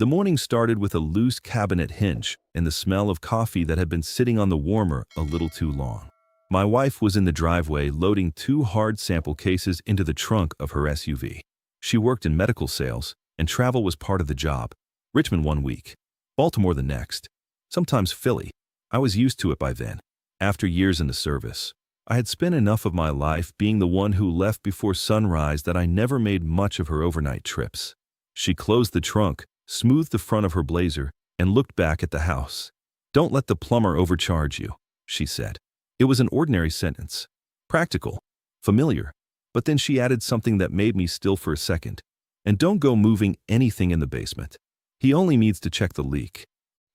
The morning started with a loose cabinet hinge and the smell of coffee that had been sitting on the warmer a little too long. My wife was in the driveway loading 2 hard sample cases into the trunk of her SUV. She worked in medical sales, and travel was part of the job. Richmond one week, Baltimore the next, sometimes Philly. I was used to it by then. After years in the service, I had spent enough of my life being the one who left before sunrise that I never made much of her overnight trips. She closed the trunk, smoothed the front of her blazer, and looked back at the house. "Don't let the plumber overcharge you," she said. It was an ordinary sentence. Practical, familiar, but then she added something that made me still for a second. "And don't go moving anything in the basement. He only needs to check the leak."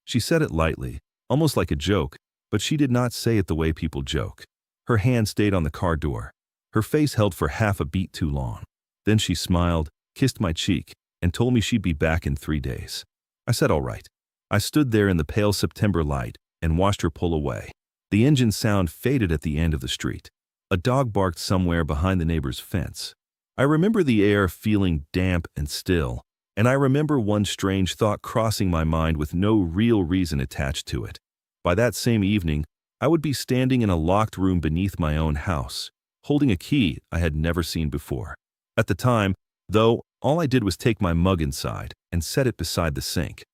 She said it lightly, almost like a joke, but she did not say it the way people joke. Her hand stayed on the car door. Her face held for half a beat too long. Then she smiled, kissed my cheek, and told me she'd be back in 3 days. I said all right. I stood there in the pale September light and watched her pull away. The engine sound faded at the end of the street. A dog barked somewhere behind the neighbor's fence. I remember the air feeling damp and still, and I remember one strange thought crossing my mind with no real reason attached to it. By that same evening, I would be standing in a locked room beneath my own house, holding a key I had never seen before. At the time, though, all I did was take my mug inside and set it beside the sink.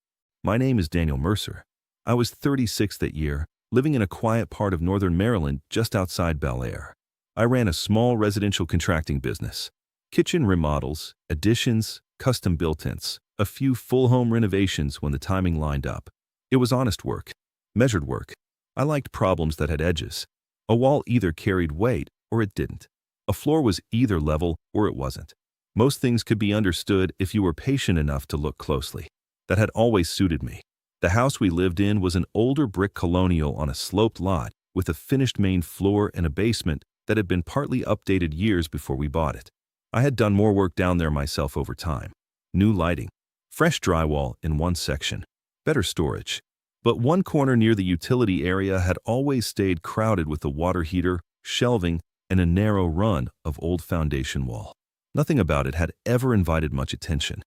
My name is Daniel Mercer. I was 36 that year, living in a quiet part of northern Maryland just outside Bel Air. I ran a small residential contracting business. Kitchen remodels, additions, custom built-ins, a few full home renovations when the timing lined up. It was honest work, measured work. I liked problems that had edges. A wall either carried weight or it didn't. A floor was either level or it wasn't. Most things could be understood if you were patient enough to look closely. That had always suited me. The house we lived in was an older brick colonial on a sloped lot with a finished main floor and a basement that had been partly updated years before we bought it. I had done more work down there myself over time. New lighting, fresh drywall in one section, better storage. But one corner near the utility area had always stayed crowded with a water heater, shelving, and a narrow run of old foundation wall. Nothing about it had ever invited much attention.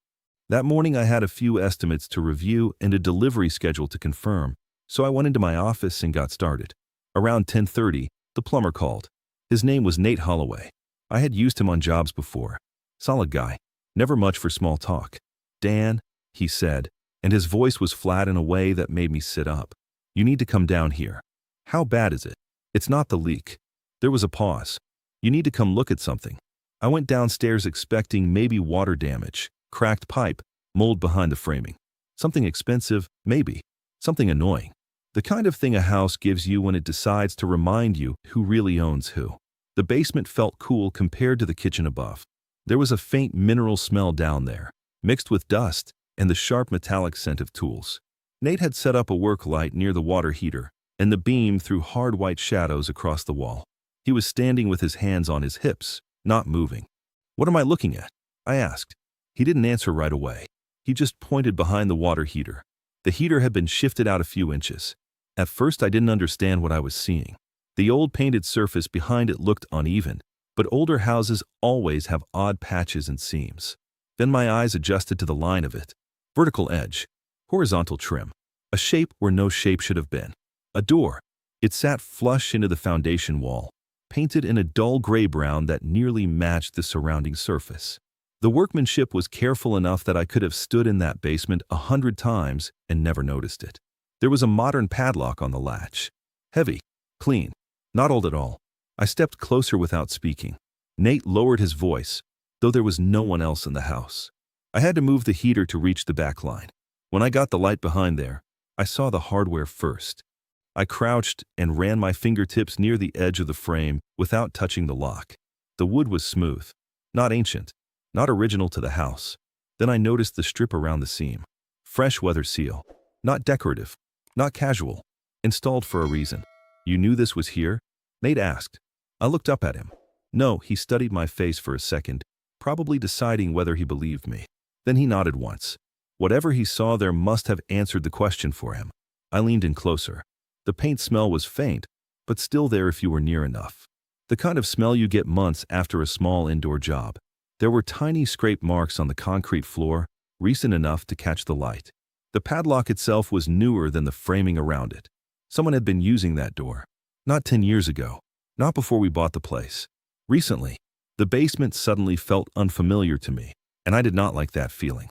That morning I had a few estimates to review and a delivery schedule to confirm, so I went into my office and got started. Around 10:30, the plumber called. His name was Nate Holloway. I had used him on jobs before. Solid guy, never much for small talk. "Dan," he said, and his voice was flat in a way that made me sit up. "You need to come down here." "How bad is it?" "It's not the leak." There was a pause. "You need to come look at something." I went downstairs expecting maybe water damage, cracked pipe, mold behind the framing. Something expensive, maybe. Something annoying. The kind of thing a house gives you when it decides to remind you who really owns who. The basement felt cool compared to the kitchen above. There was a faint mineral smell down there, mixed with dust and the sharp metallic scent of tools. Nate had set up a work light near the water heater, and the beam threw hard white shadows across the wall. He was standing with his hands on his hips, not moving. "What am I looking at?" I asked. He didn't answer right away. He just pointed behind the water heater. The heater had been shifted out a few inches. At first I didn't understand what I was seeing. The old painted surface behind it looked uneven, but older houses always have odd patches and seams. Then my eyes adjusted to the line of it. Vertical edge, horizontal trim, a shape where no shape should have been. A door. It sat flush into the foundation wall, painted in a dull gray-brown that nearly matched the surrounding surface. The workmanship was careful enough that I could have stood in that basement 100 times and never noticed it. There was a modern padlock on the latch. Heavy, clean, not old at all. I stepped closer without speaking. Nate lowered his voice, though there was no one else in the house. I had to move the heater to reach the back line. When I got the light behind there, I saw the hardware first. I crouched and ran my fingertips near the edge of the frame without touching the lock. The wood was smooth, not ancient, not original to the house. Then I noticed the strip around the seam. Fresh weather seal, not decorative, not casual, installed for a reason. "You knew this was here?" Nate asked. I looked up at him. No, he studied my face for a second, probably deciding whether he believed me. Then he nodded once. Whatever he saw there must have answered the question for him. I leaned in closer. The paint smell was faint, but still there if you were near enough. The kind of smell you get months after a small indoor job. There were tiny scrape marks on the concrete floor, recent enough to catch the light. The padlock itself was newer than the framing around it. Someone had been using that door. Not 10 years ago. Not before we bought the place. Recently, the basement suddenly felt unfamiliar to me, and I did not like that feeling.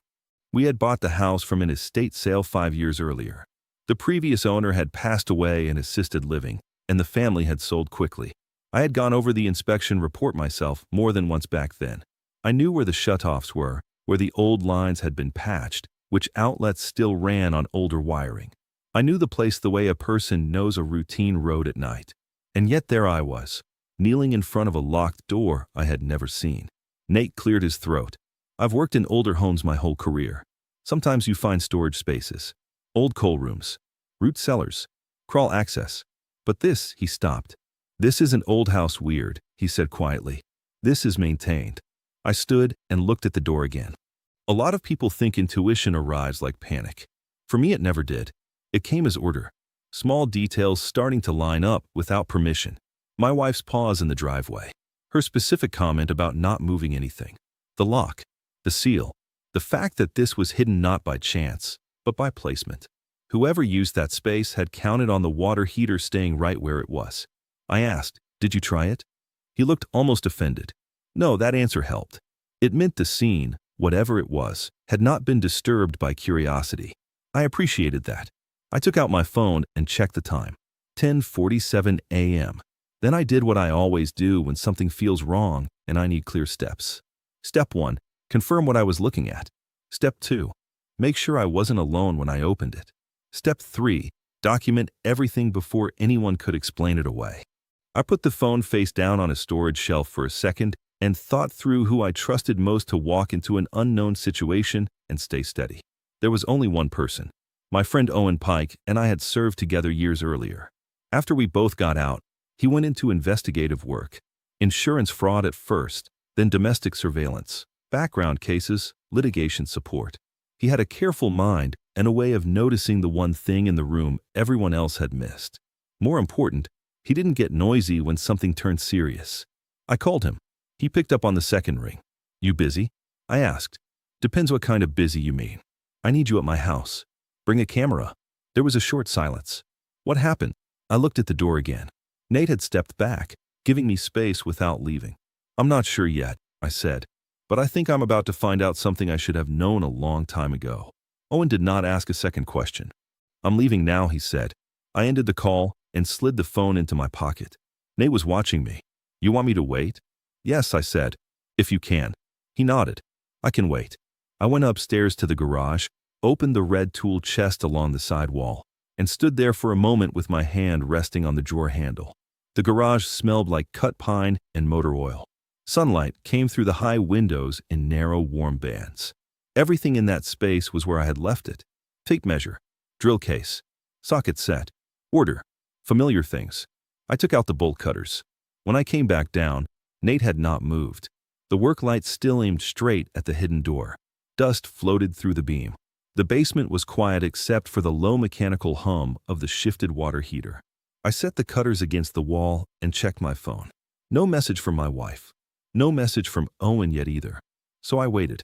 We had bought the house from an estate sale 5 years earlier. The previous owner had passed away in assisted living, and the family had sold quickly. I had gone over the inspection report myself more than once back then. I knew where the shutoffs were, where the old lines had been patched, which outlets still ran on older wiring. I knew the place the way a person knows a routine road at night. And yet there I was, kneeling in front of a locked door I had never seen. Nate cleared his throat. I've worked in older homes my whole career. Sometimes you find storage spaces, old coal rooms, root cellars, crawl access. But this, he stopped. This isn't old house weird, he said quietly. This is maintained. I stood and looked at the door again. A lot of people think intuition arrives like panic. For me, it never did. It came as order. Small details starting to line up without permission. My wife's pause in the driveway. Her specific comment about not moving anything. The lock. The seal. The fact that this was hidden not by chance, but by placement. Whoever used that space had counted on the water heater staying right where it was. I asked, "Did you try it?" He looked almost offended. No, that answer helped. It meant the scene, whatever it was, had not been disturbed by curiosity. I appreciated that. I took out my phone and checked the time. 10:47 a.m. Then I did what I always do when something feels wrong and I need clear steps. Step 1. Confirm what I was looking at. Step 2. Make sure I wasn't alone when I opened it. Step 3. Document everything before anyone could explain it away. I put the phone face down on a storage shelf for a second and thought through who I trusted most to walk into an unknown situation and stay steady. There was only one person. My friend Owen Pike and I had served together years earlier. After we both got out, he went into investigative work. Insurance fraud at first, then domestic surveillance, background cases, litigation support. He had a careful mind and a way of noticing the one thing in the room everyone else had missed. More important, he didn't get noisy when something turned serious. I called him. He picked up on the second ring. "You busy?" I asked. "Depends what kind of busy you mean. I need you at my house. Bring a camera." There was a short silence. What happened? I looked at the door again. Nate had stepped back, giving me space without leaving. "I'm not sure yet," I said, "but I think I'm about to find out something I should have known a long time ago." Owen did not ask a second question. "I'm leaving now," he said. I ended the call and slid the phone into my pocket. Nate was watching me. "You want me to wait?" "Yes," I said. "If you can." He nodded. "I can wait." I went upstairs to the garage, opened the red tool chest along the side wall, and stood there for a moment with my hand resting on the drawer handle. The garage smelled like cut pine and motor oil. Sunlight came through the high windows in narrow, warm bands. Everything in that space was where I had left it. Tape measure, drill case, socket set, order, familiar things. I took out the bolt cutters. When I came back down, Nate had not moved. The work light still aimed straight at the hidden door. Dust floated through the beam. The basement was quiet except for the low mechanical hum of the shifted water heater. I set the cutters against the wall and checked my phone. No message from my wife. No message from Owen yet either. So I waited.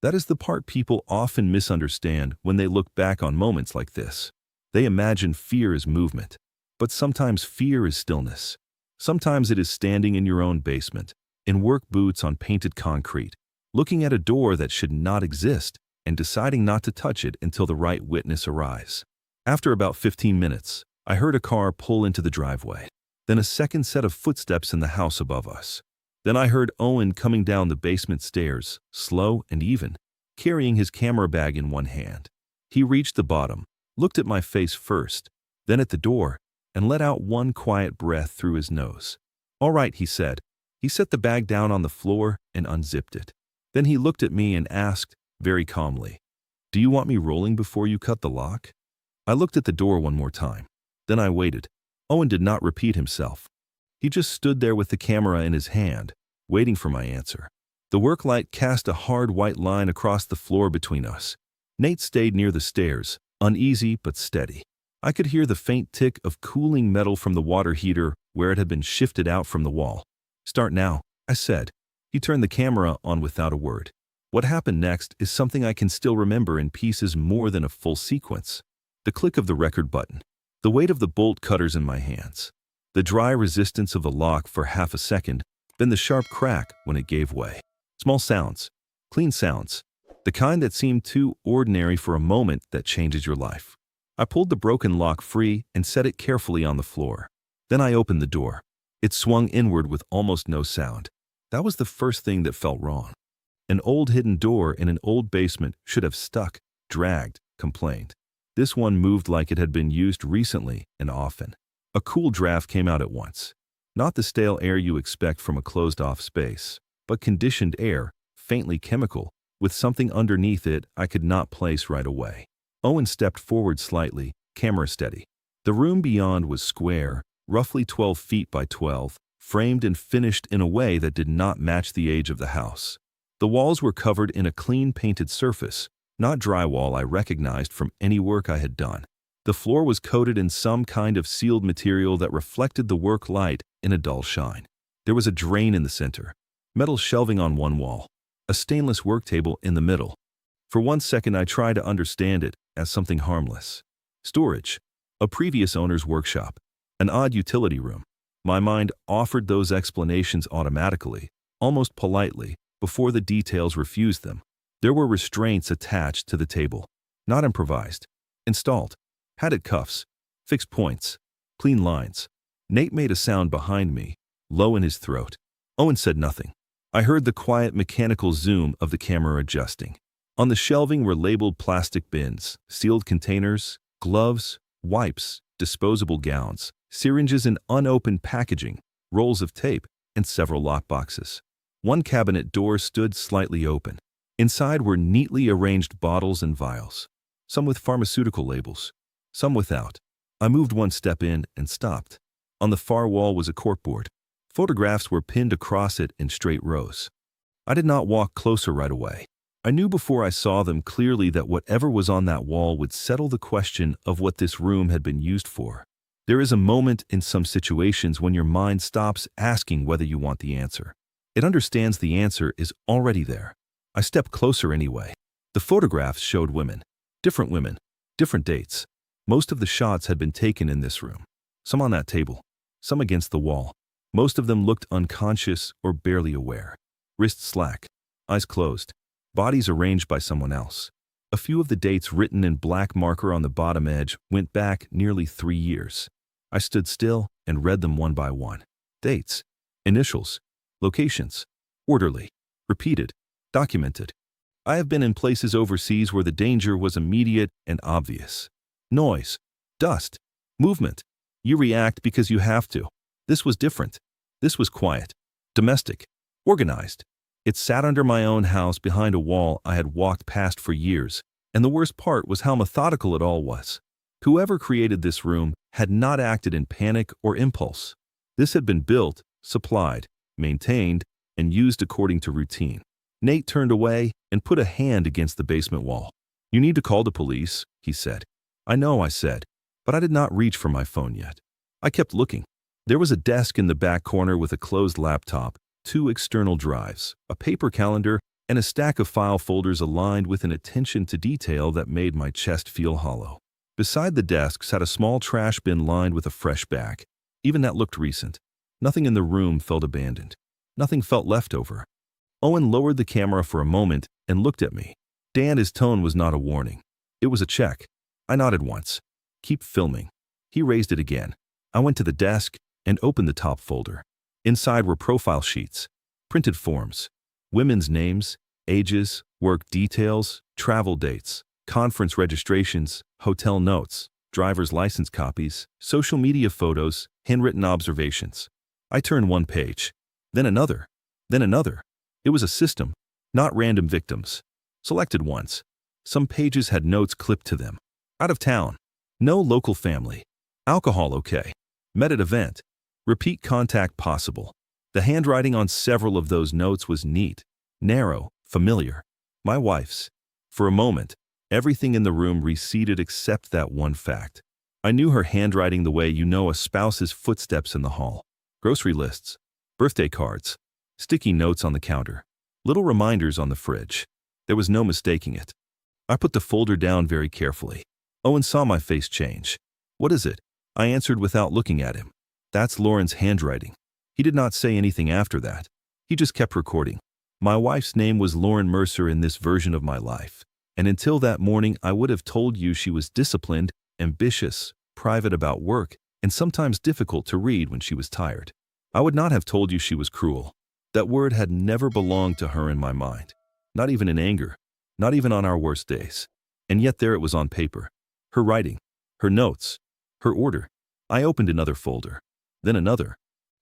That is the part people often misunderstand when they look back on moments like this. They imagine fear is movement. But sometimes fear is stillness. Sometimes it is standing in your own basement, in work boots on painted concrete, looking at a door that should not exist and deciding not to touch it until the right witness arrives. After about 15 minutes, I heard a car pull into the driveway. Then a second set of footsteps in the house above us. Then I heard Owen coming down the basement stairs, slow and even, carrying his camera bag in one hand. He reached the bottom, looked at my face first, then at the door, and let out one quiet breath through his nose. "All right," he said. He set the bag down on the floor and unzipped it. Then he looked at me and asked, very calmly, "Do you want me rolling before you cut the lock?" I looked at the door one more time. Then I waited. Owen did not repeat himself. He just stood there with the camera in his hand, waiting for my answer. The work light cast a hard white line across the floor between us. Nate stayed near the stairs, uneasy but steady. I could hear the faint tick of cooling metal from the water heater where it had been shifted out from the wall. "Start now," I said. He turned the camera on without a word. What happened next is something I can still remember in pieces more than a full sequence. The click of the record button, the weight of the bolt cutters in my hands, the dry resistance of the lock for half a second, then the sharp crack when it gave way. Small sounds, clean sounds, the kind that seem too ordinary for a moment that changes your life. I pulled the broken lock free and set it carefully on the floor. Then I opened the door. It swung inward with almost no sound. That was the first thing that felt wrong. An old hidden door in an old basement should have stuck, dragged, complained. This one moved like it had been used recently and often. A cool draft came out at once. Not the stale air you expect from a closed-off space, but conditioned air, faintly chemical, with something underneath it I could not place right away. Owen stepped forward slightly, camera steady. The room beyond was square, roughly 12 feet by 12, framed and finished in a way that did not match the age of the house. The walls were covered in a clean painted surface, not drywall I recognized from any work I had done. The floor was coated in some kind of sealed material that reflected the work light in a dull shine. There was a drain in the center, metal shelving on one wall, a stainless work table in the middle. For 1 second I tried to understand it as something harmless. Storage, a previous owner's workshop, an odd utility room. My mind offered those explanations automatically, almost politely, before the details refused them. There were restraints attached to the table, not improvised, installed, padded cuffs, fixed points, clean lines. Nate made a sound behind me, low in his throat. Owen said nothing. I heard the quiet mechanical zoom of the camera adjusting. On the shelving were labeled plastic bins, sealed containers, gloves, wipes, disposable gowns, syringes in unopened packaging, rolls of tape, and several lockboxes. One cabinet door stood slightly open. Inside were neatly arranged bottles and vials, some with pharmaceutical labels, some without. I moved one step in and stopped. On the far wall was a corkboard. Photographs were pinned across it in straight rows. I did not walk closer right away. I knew before I saw them clearly that whatever was on that wall would settle the question of what this room had been used for. There is a moment in some situations when your mind stops asking whether you want the answer. It understands the answer is already there. I stepped closer anyway. The photographs showed women, different dates. Most of the shots had been taken in this room. Some on that table, some against the wall. Most of them looked unconscious or barely aware. Wrists slack, eyes closed, bodies arranged by someone else. A few of the dates written in black marker on the bottom edge went back nearly 3 years. I stood still and read them one by one. Dates, initials, locations, orderly, repeated, documented. I have been in places overseas where the danger was immediate and obvious. Noise, dust, movement. You react because you have to. This was different. This was quiet, domestic, organized. It sat under my own house behind a wall I had walked past for years, and the worst part was how methodical it all was. Whoever created this room had not acted in panic or impulse. This had been built, supplied, maintained, and used according to routine. Nate turned away and put a hand against the basement wall. "You need to call the police," he said. "I know," I said, but I did not reach for my phone yet. I kept looking. There was a desk in the back corner with a closed laptop, 2 external drives, a paper calendar, and a stack of file folders aligned with an attention to detail that made my chest feel hollow. Beside the desk sat a small trash bin lined with a fresh bag. Even that looked recent. Nothing in the room felt abandoned. Nothing felt leftover. Owen lowered the camera for a moment and looked at me. Dan, his tone was not a warning. It was a check. I nodded once. "Keep filming." He raised it again. I went to the desk and opened the top folder. Inside were profile sheets, printed forms, women's names, ages, work details, travel dates, conference registrations, hotel notes, driver's license copies, social media photos, handwritten observations. I turned one page, then another, then another. It was a system, not random victims. Selected ones. Some pages had notes clipped to them. Out of town. No local family. Alcohol okay. Met at event. Repeat contact possible. The handwriting on several of those notes was neat, narrow, familiar. My wife's. For a moment, everything in the room receded except that one fact. I knew her handwriting the way you know a spouse's footsteps in the hall. Grocery lists, birthday cards, sticky notes on the counter, little reminders on the fridge. There was no mistaking it. I put the folder down very carefully. Owen saw my face change. "What is it?" I answered without looking at him. "That's Lauren's handwriting." He did not say anything after that. He just kept recording. My wife's name was Lauren Mercer in this version of my life. And until that morning, I would have told you she was disciplined, ambitious, private about work, and sometimes difficult to read when she was tired. I would not have told you she was cruel. That word had never belonged to her in my mind. Not even in anger. Not even on our worst days. And yet there it was on paper. Her writing. Her notes. Her order. I opened another folder. Then another.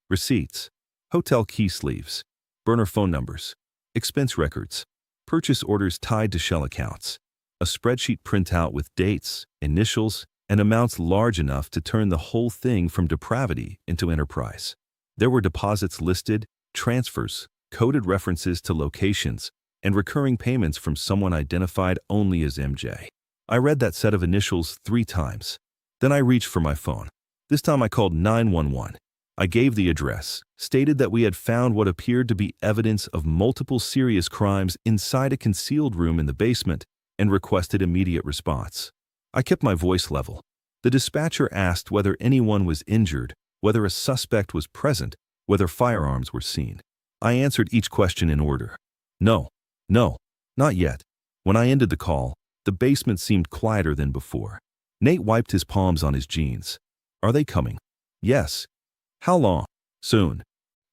Receipts. Hotel key sleeves. Burner phone numbers. Expense records. Purchase orders tied to Shell accounts. A spreadsheet printout with dates, initials, and amounts large enough to turn the whole thing from depravity into enterprise. There were deposits listed, transfers, coded references to locations, and recurring payments from someone identified only as MJ. I read that set of initials 3 times. Then I reached for my phone. This time I called 911. I gave the address, stated that we had found what appeared to be evidence of multiple serious crimes inside a concealed room in the basement, and requested immediate response. I kept my voice level. The dispatcher asked whether anyone was injured, whether a suspect was present, whether firearms were seen. I answered each question in order. No, not yet. When I ended the call, the basement seemed quieter than before. Nate wiped his palms on his jeans. "Are they coming?" "Yes." "How long?" "Soon."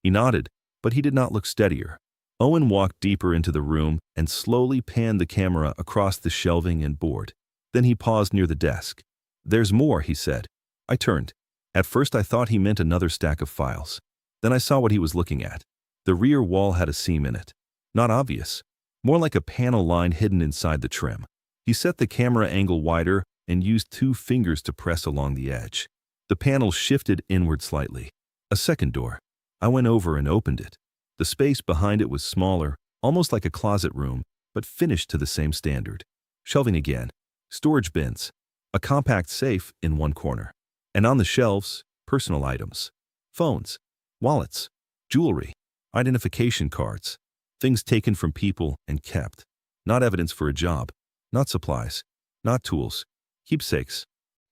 He nodded, but he did not look steadier. Owen walked deeper into the room and slowly panned the camera across the shelving and board. Then he paused near the desk. "There's more," he said. I turned. At first I thought he meant another stack of files. Then I saw what he was looking at. The rear wall had a seam in it. Not obvious. More like a panel line hidden inside the trim. He set the camera angle wider and used 2 fingers to press along the edge. The panel shifted inward slightly. A second door. I went over and opened it. The space behind it was smaller, almost like a closet room, but finished to the same standard. Shelving again. Storage bins. A compact safe in one corner. And on the shelves, personal items. Phones. Wallets. Jewelry. Identification cards. Things taken from people and kept. Not evidence for a job. Not supplies. Not tools. Keepsakes.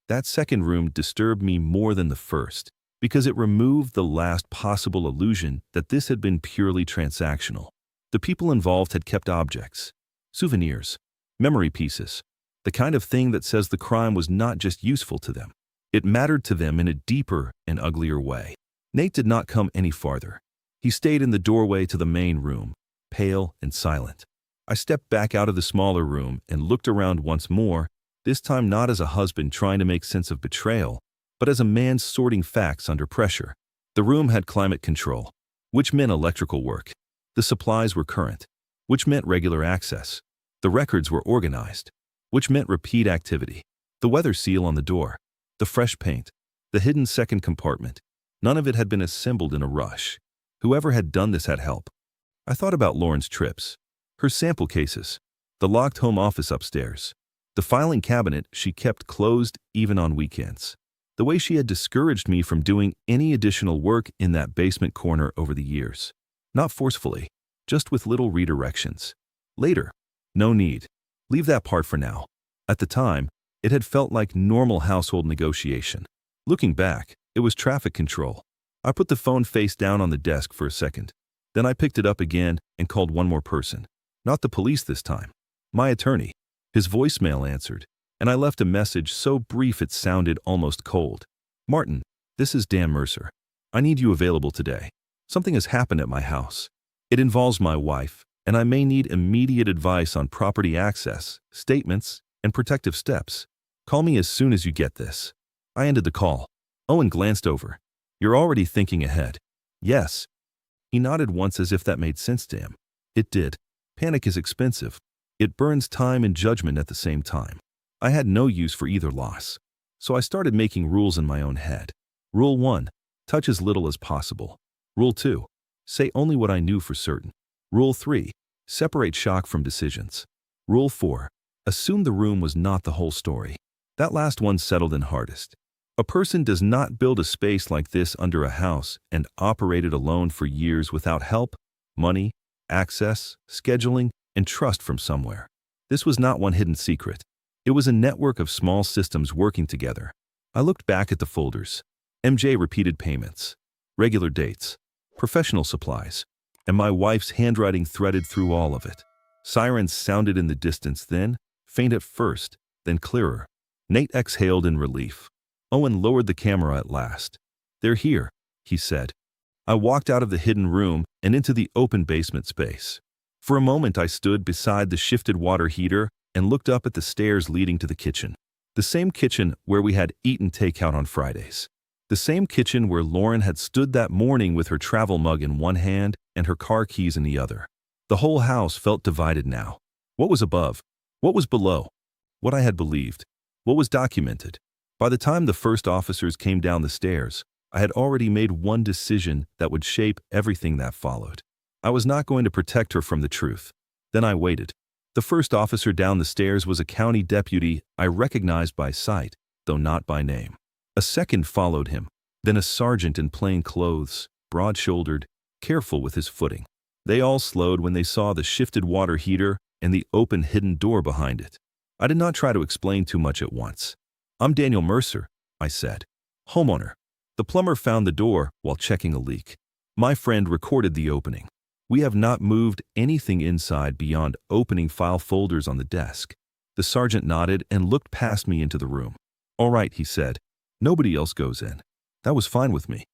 That second room disturbed me more than the first, because it removed the last possible illusion that this had been purely transactional. The people involved had kept objects. Souvenirs. Memory pieces. The kind of thing that says the crime was not just useful to them. It mattered to them in a deeper and uglier way. Nate did not come any farther. He stayed in the doorway to the main room, pale and silent. I stepped back out of the smaller room and looked around once more, this time not as a husband trying to make sense of betrayal, but as a man sorting facts under pressure. The room had climate control, which meant electrical work. The supplies were current, which meant regular access. The records were organized, which meant repeat activity. The weather seal on the door, the fresh paint, the hidden second compartment. None of it had been assembled in a rush. Whoever had done this had help. I thought about Lauren's trips, her sample cases, the locked home office upstairs, the filing cabinet she kept closed even on weekends, the way she had discouraged me from doing any additional work in that basement corner over the years. Not forcefully, just with little redirections. Later. No need. Leave that part for now. At the time, it had felt like normal household negotiation. Looking back, it was traffic control. I put the phone face down on the desk for a second. Then I picked it up again and called one more person. Not the police this time. My attorney. His voicemail answered, and I left a message so brief it sounded almost cold. "Martin, this is Dan Mercer. I need you available today. Something has happened at my house. It involves my wife, and I may need immediate advice on property access, statements, and protective steps. Call me as soon as you get this." I ended the call. Owen glanced over. "You're already thinking ahead." "Yes." He nodded once as if that made sense to him. It did. Panic is expensive. It burns time and judgment at the same time. I had no use for either loss. So I started making rules in my own head. Rule 1. Touch as little as possible. Rule 2. Say only what I knew for certain. Rule 3. Separate shock from decisions. Rule 4. Assume the room was not the whole story. That last one settled in hardest. A person does not build a space like this under a house and operate it alone for years without help, money, access, scheduling, and trust from somewhere. This was not one hidden secret. It was a network of small systems working together. I looked back at the folders. MJ repeated payments, regular dates, professional supplies, and my wife's handwriting threaded through all of it. Sirens sounded in the distance then, faint at first, then clearer. Nate exhaled in relief. Owen lowered the camera at last. "They're here," he said. I walked out of the hidden room and into the open basement space. For a moment I stood beside the shifted water heater and looked up at the stairs leading to the kitchen. The same kitchen where we had eaten takeout on Fridays. The same kitchen where Lauren had stood that morning with her travel mug in one hand and her car keys in the other. The whole house felt divided now. What was above? What was below? What I had believed? What was documented? By the time the first officers came down the stairs, I had already made one decision that would shape everything that followed. I was not going to protect her from the truth. Then I waited. The first officer down the stairs was a county deputy I recognized by sight, though not by name. A second followed him, then a sergeant in plain clothes, broad-shouldered, careful with his footing. They all slowed when they saw the shifted water heater and the open hidden door behind it. I did not try to explain too much at once. "I'm Daniel Mercer," I said. "Homeowner." The plumber found the door while checking a leak. My friend recorded the opening. "We have not moved anything inside beyond opening file folders on the desk." The sergeant nodded and looked past me into the room. "All right," he said. "Nobody else goes in." That was fine with me.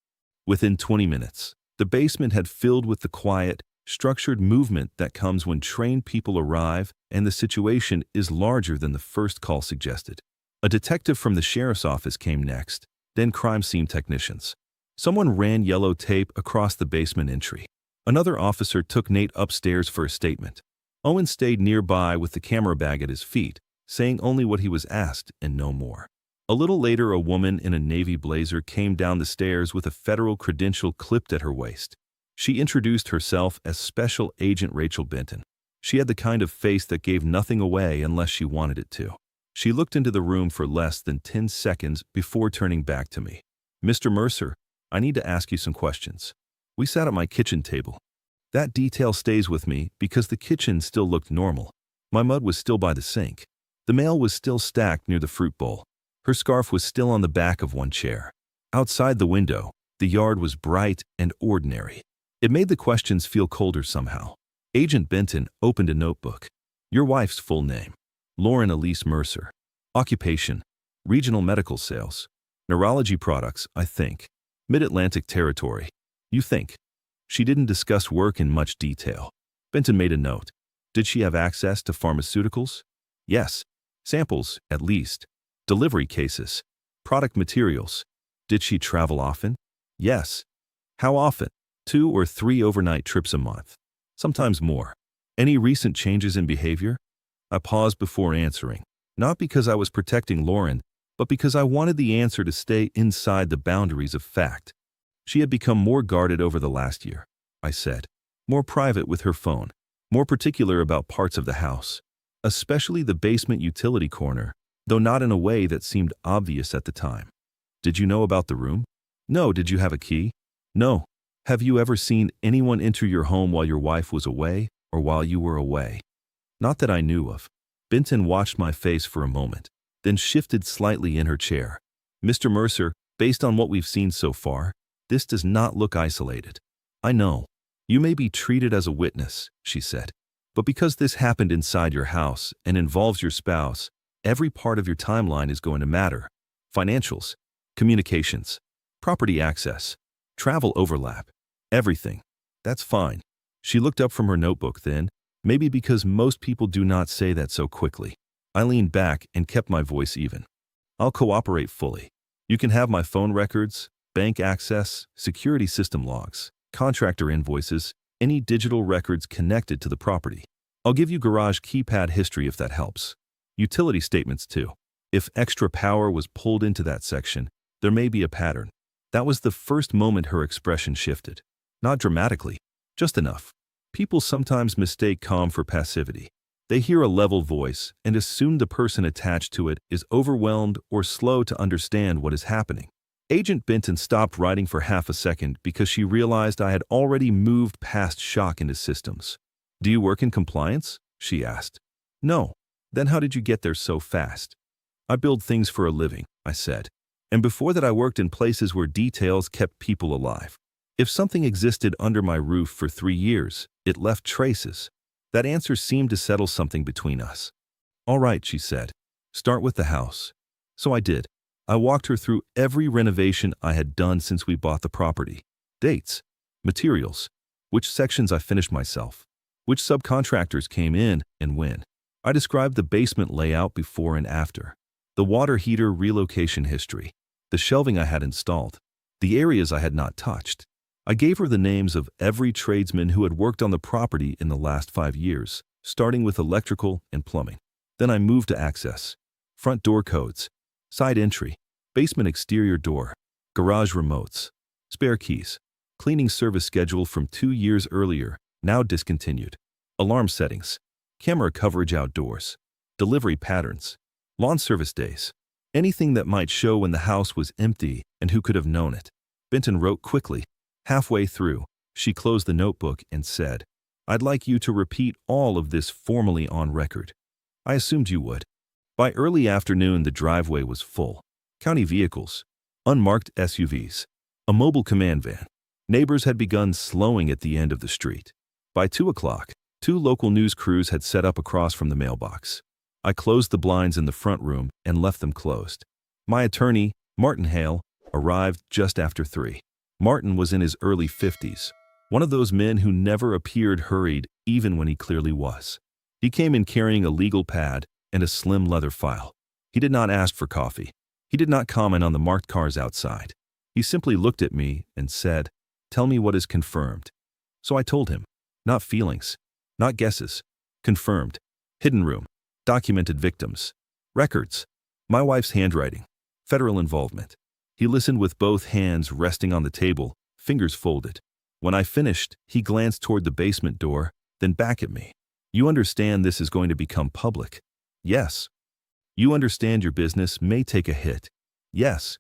Within 20 minutes, the basement had filled with the quiet, structured movement that comes when trained people arrive and the situation is larger than the first call suggested. A detective from the sheriff's office came next, then crime scene technicians. Someone ran yellow tape across the basement entry. Another officer took Nate upstairs for a statement. Owen stayed nearby with the camera bag at his feet, saying only what he was asked and no more. A little later, a woman in a navy blazer came down the stairs with a federal credential clipped at her waist. She introduced herself as Special Agent Rachel Benton. She had the kind of face that gave nothing away unless she wanted it to. She looked into the room for less than 10 seconds before turning back to me. "Mr. Mercer, I need to ask you some questions." We sat at my kitchen table. That detail stays with me because the kitchen still looked normal. My mug was still by the sink. The mail was still stacked near the fruit bowl. Her scarf was still on the back of one chair. Outside the window, the yard was bright and ordinary. It made the questions feel colder somehow. Agent Benton opened a notebook. "Your wife's full name." "Lauren Elise Mercer." "Occupation?" "Regional medical sales." "Neurology products, I think." "Mid-Atlantic territory." "You think?" She didn't discuss work in much detail. Benton made a note. "Did she have access to pharmaceuticals?" "Yes." "Samples, at least." "Delivery cases." "Product materials." "Did she travel often?" "Yes." "How often?" 2 or 3 overnight trips a month. Sometimes more. "Any recent changes in behavior?" I paused before answering, not because I was protecting Lauren, but because I wanted the answer to stay inside the boundaries of fact. "She had become more guarded over the last year," I said. "More private with her phone, more particular about parts of the house, especially the basement utility corner, though not in a way that seemed obvious at the time." "Did you know about the room?" "No." "Did you have a key?" "No." "Have you ever seen anyone enter your home while your wife was away or while you were away?" "Not that I knew of." Benton watched my face for a moment, then shifted slightly in her chair. "Mr. Mercer, based on what we've seen so far, this does not look isolated." "I know. You may be treated as a witness," she said. "But because this happened inside your house and involves your spouse, every part of your timeline is going to matter. Financials, communications, property access, travel overlap, everything." "That's fine." She looked up from her notebook then, maybe because most people do not say that so quickly. I leaned back and kept my voice even. "I'll cooperate fully. You can have my phone records, bank access, security system logs, contractor invoices, any digital records connected to the property. I'll give you garage keypad history if that helps. Utility statements too. If extra power was pulled into that section, there may be a pattern." That was the first moment her expression shifted. Not dramatically, just enough. People sometimes mistake calm for passivity. They hear a level voice and assume the person attached to it is overwhelmed or slow to understand what is happening. Agent Benton stopped writing for half a second because she realized I had already moved past shock into systems. "Do you work in compliance?" she asked. No. Then how did you get there so fast? I build things for a living, I said. And before that I worked in places where details kept people alive. If something existed under my roof for 3 years, it left traces. That answer seemed to settle something between us. All right, she said. Start with the house. So I did. I walked her through every renovation I had done since we bought the property. Dates, materials, which sections I finished myself, which subcontractors came in and when. I described the basement layout before and after, the water heater relocation history, the shelving I had installed, the areas I had not touched. I gave her the names of every tradesman who had worked on the property in the last 5 years, starting with electrical and plumbing. Then I moved to access, front door codes, side entry, basement exterior door, garage remotes, spare keys, cleaning service schedule from 2 years earlier, now discontinued, alarm settings, camera coverage outdoors, delivery patterns, lawn service days, anything that might show when the house was empty and who could have known it. Benton wrote quickly. Halfway through, she closed the notebook and said, I'd like you to repeat all of this formally on record. I assumed you would. By early afternoon, the driveway was full. County vehicles, unmarked SUVs, a mobile command van. Neighbors had begun slowing at the end of the street. By 2 o'clock, 2 local news crews had set up across from the mailbox. I closed the blinds in the front room and left them closed. My attorney, Martin Hale, arrived just after 3. Martin was in his early 50s, one of those men who never appeared hurried even when he clearly was. He came in carrying a legal pad and a slim leather file. He did not ask for coffee. He did not comment on the marked cars outside. He simply looked at me and said, Tell me what is confirmed. So I told him. Not feelings, not guesses. Confirmed. Hidden room. Documented victims. Records. My wife's handwriting. Federal involvement. He listened with both hands resting on the table, fingers folded. When I finished, he glanced toward the basement door, then back at me. You understand this is going to become public? Yes. You understand your business may take a hit? Yes.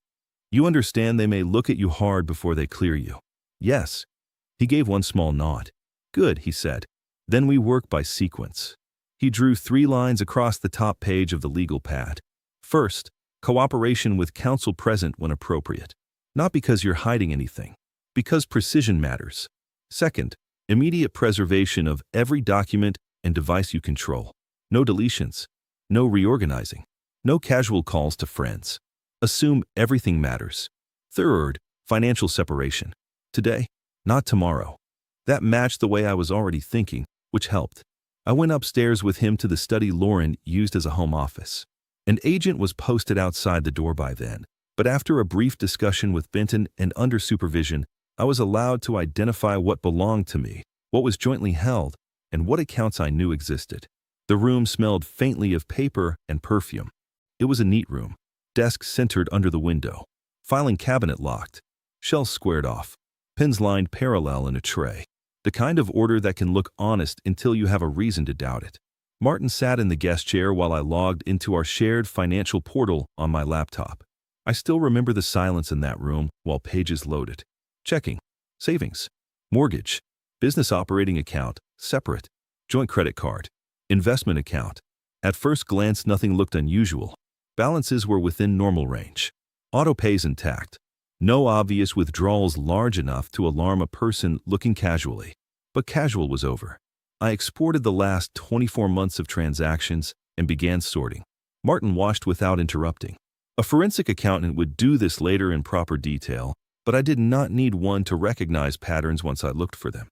You understand they may look at you hard before they clear you? Yes. He gave one small nod. Good, he said. Then we work by sequence. He drew 3 lines across the top page of the legal pad. First, cooperation with counsel present when appropriate. Not because you're hiding anything, because precision matters. Second, immediate preservation of every document and device you control. No deletions, no reorganizing, no casual calls to friends. Assume everything matters. Third, financial separation. Today, not tomorrow. That matched the way I was already thinking, which helped. I went upstairs with him to the study Lauren used as a home office. An agent was posted outside the door by then, but after a brief discussion with Benton and under supervision, I was allowed to identify what belonged to me, what was jointly held, and what accounts I knew existed. The room smelled faintly of paper and perfume. It was a neat room, desk centered under the window, filing cabinet locked, shelves squared off, pins lined parallel in a tray. The kind of order that can look honest until you have a reason to doubt it. Martin sat in the guest chair while I logged into our shared financial portal on my laptop. I still remember the silence in that room while pages loaded. Checking, savings, mortgage, business operating account, separate, joint credit card, investment account. At first glance, nothing looked unusual. Balances were within normal range. Auto pays intact. No obvious withdrawals large enough to alarm a person looking casually. But casual was over. I exported the last 24 months of transactions and began sorting. Martin watched without interrupting. A forensic accountant would do this later in proper detail, but I did not need one to recognize patterns once I looked for them.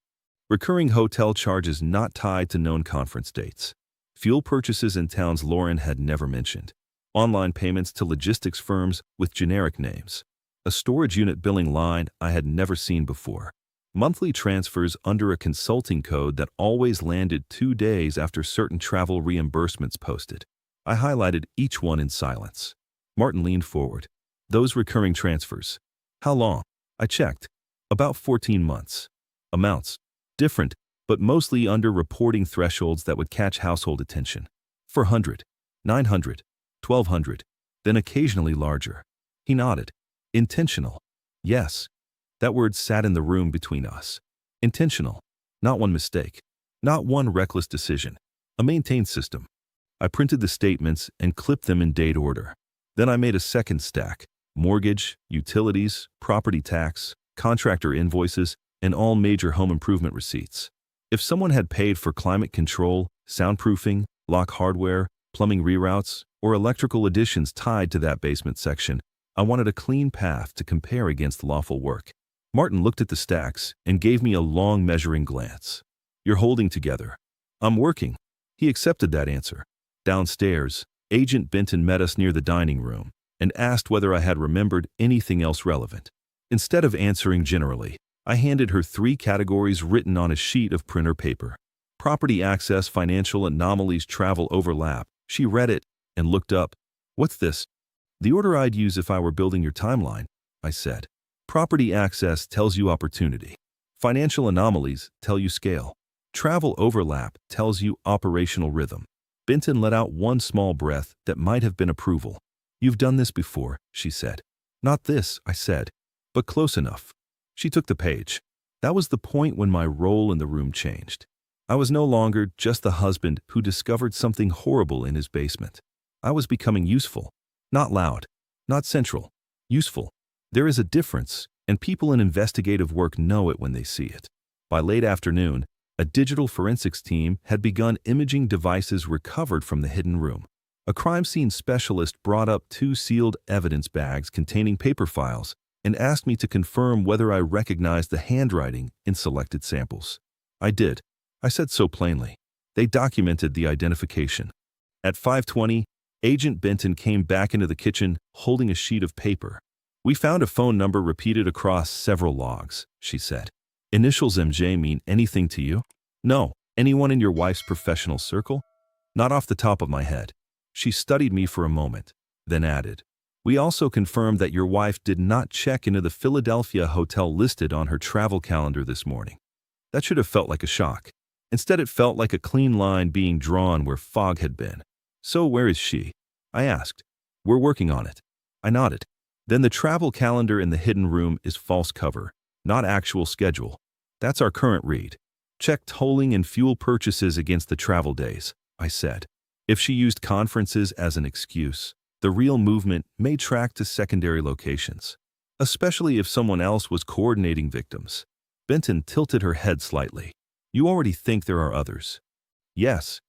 Recurring hotel charges not tied to known conference dates. Fuel purchases in towns Lauren had never mentioned. Online payments to logistics firms with generic names. A storage unit billing line I had never seen before. Monthly transfers under a consulting code that always landed 2 days after certain travel reimbursements posted. I highlighted each one in silence. Martin leaned forward. Those recurring transfers. How long? I checked. About 14 months. Amounts. Different, but mostly under reporting thresholds that would catch household attention. 400, 900, 1200, then occasionally larger. He nodded. Intentional. Yes. That word sat in the room between us. Intentional. Not one mistake. Not one reckless decision. A maintained system. I printed the statements and clipped them in date order. Then I made a second stack: mortgage, utilities, property tax, contractor invoices, and all major home improvement receipts. If someone had paid for climate control, soundproofing, lock hardware, plumbing reroutes, or electrical additions tied to that basement section, I wanted a clean path to compare against lawful work. Martin looked at the stacks and gave me a long measuring glance. "You're holding together." "I'm working." He accepted that answer. Downstairs, Agent Benton met us near the dining room and asked whether I had remembered anything else relevant. Instead of answering generally, I handed her 3 categories written on a sheet of printer paper. Property access, financial anomalies, travel overlap. She read it and looked up. "What's this?" "The order I'd use if I were building your timeline," I said. Property access tells you opportunity. Financial anomalies tell you scale. Travel overlap tells you operational rhythm. Benton let out one small breath that might have been approval. "You've done this before," she said. "Not this," I said, "but close enough." She took the page. That was the point when my role in the room changed. I was no longer just the husband who discovered something horrible in his basement. I was becoming useful. Not loud, not central, useful. There is a difference, and people in investigative work know it when they see it. By late afternoon, a digital forensics team had begun imaging devices recovered from the hidden room. A crime scene specialist brought up 2 sealed evidence bags containing paper files and asked me to confirm whether I recognized the handwriting in selected samples. I did. I said so plainly. They documented the identification. At 5:20, Agent Benton came back into the kitchen holding a sheet of paper. "We found a phone number repeated across several logs," she said. "Initials MJ mean anything to you?" "No." "Anyone in your wife's professional circle?" "Not off the top of my head." She studied me for a moment, then added, "We also confirmed that your wife did not check into the Philadelphia hotel listed on her travel calendar this morning." That should have felt like a shock. Instead, it felt like a clean line being drawn where fog had been. "So where is she?" I asked. "We're working on it." I nodded. "Then the travel calendar in the hidden room is false cover, not actual schedule. That's our current read. Check tolling and fuel purchases against the travel days," I said. "If she used conferences as an excuse, the real movement may track to secondary locations, especially if someone else was coordinating victims." Benton tilted her head slightly. "You already think there are others?" "Yes."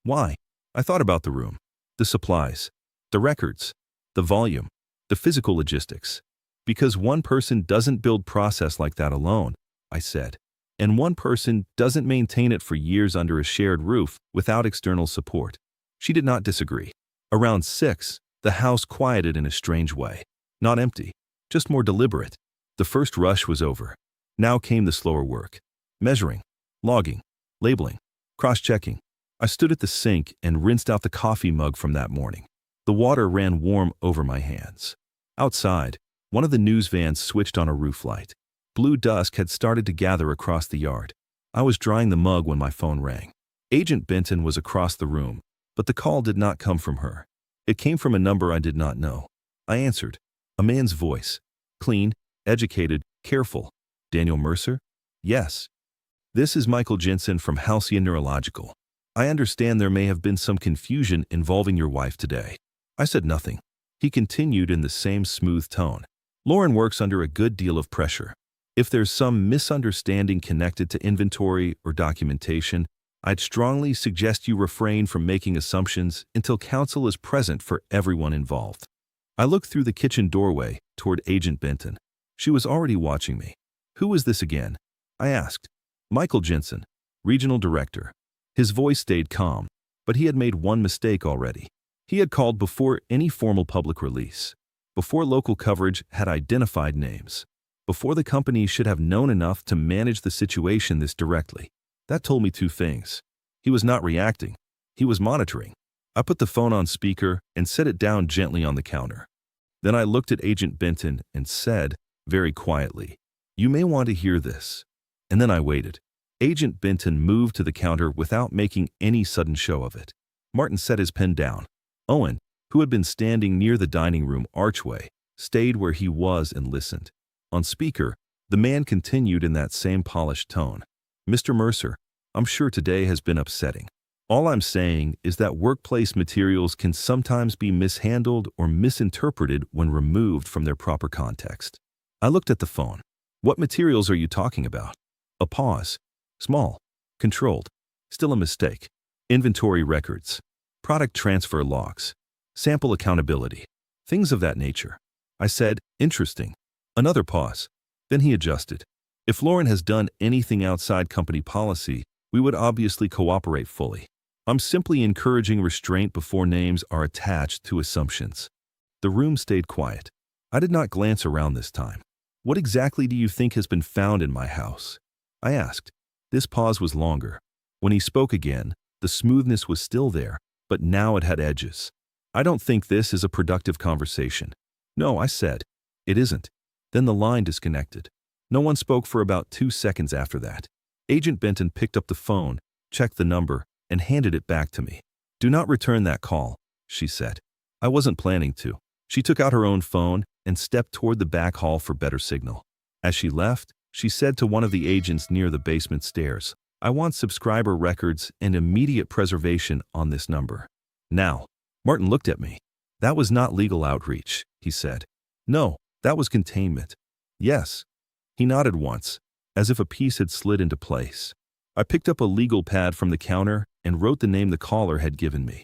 "Why?" I thought about the room, the supplies, the records, the volume, the physical logistics. "Because one person doesn't build process like that alone," I said. "And one person doesn't maintain it for years under a shared roof without external support." She did not disagree. Around 6, the house quieted in a strange way. Not empty, just more deliberate. The first rush was over. Now came the slower work. Measuring, logging, labeling, cross-checking. I stood at the sink and rinsed out the coffee mug from that morning. The water ran warm over my hands. Outside, one of the news vans switched on a roof light. Blue dusk had started to gather across the yard. I was drying the mug when my phone rang. Agent Benton was across the room, but the call did not come from her. It came from a number I did not know. I answered. A man's voice. Clean, educated, careful. "Daniel Mercer?" "Yes." "This is Michael Jensen from Halcyon Neurological. I understand there may have been some confusion involving your wife today." I said nothing. He continued in the same smooth tone. "Lauren works under a good deal of pressure. If there's some misunderstanding connected to inventory or documentation, I'd strongly suggest you refrain from making assumptions until counsel is present for everyone involved." I looked through the kitchen doorway toward Agent Benton. She was already watching me. "Who is this again?" I asked. "Michael Jensen, Regional Director." His voice stayed calm, but he had made one mistake already. He had called before any formal public release, before local coverage had identified names, before the company should have known enough to manage the situation this directly. That told me 2 things. He was not reacting. He was monitoring. I put the phone on speaker and set it down gently on the counter. Then I looked at Agent Benton and said, very quietly, "You may want to hear this." And then I waited. Agent Benton moved to the counter without making any sudden show of it. Martin set his pen down. Owen, who had been standing near the dining room archway, stayed where he was and listened. On speaker, the man continued in that same polished tone. "Mr. Mercer, I'm sure today has been upsetting. All I'm saying is that workplace materials can sometimes be mishandled or misinterpreted when removed from their proper context. I looked at the phone. What materials are you talking about? A pause. Small. Controlled. Still a mistake. Inventory records. Product transfer logs. Sample accountability. Things of that nature. I said, interesting. Another pause. Then he adjusted. If Lauren has done anything outside company policy, we would obviously cooperate fully. I'm simply encouraging restraint before names are attached to assumptions. The room stayed quiet. I did not glance around this time. What exactly do you think has been found in my house? I asked. This pause was longer. When he spoke again, the smoothness was still there, but now it had edges. I don't think this is a productive conversation. No, I said. It isn't. Then the line disconnected. No one spoke for about 2 seconds after that. Agent Benton picked up the phone, checked the number, and handed it back to me. Do not return that call, she said. I wasn't planning to. She took out her own phone and stepped toward the back hall for better signal. As she left, she said to one of the agents near the basement stairs, I want subscriber records and immediate preservation on this number. Now, Martin looked at me. That was not legal outreach, he said. No, that was containment. Yes. He nodded once, as if a piece had slid into place. I picked up a legal pad from the counter and wrote the name the caller had given me.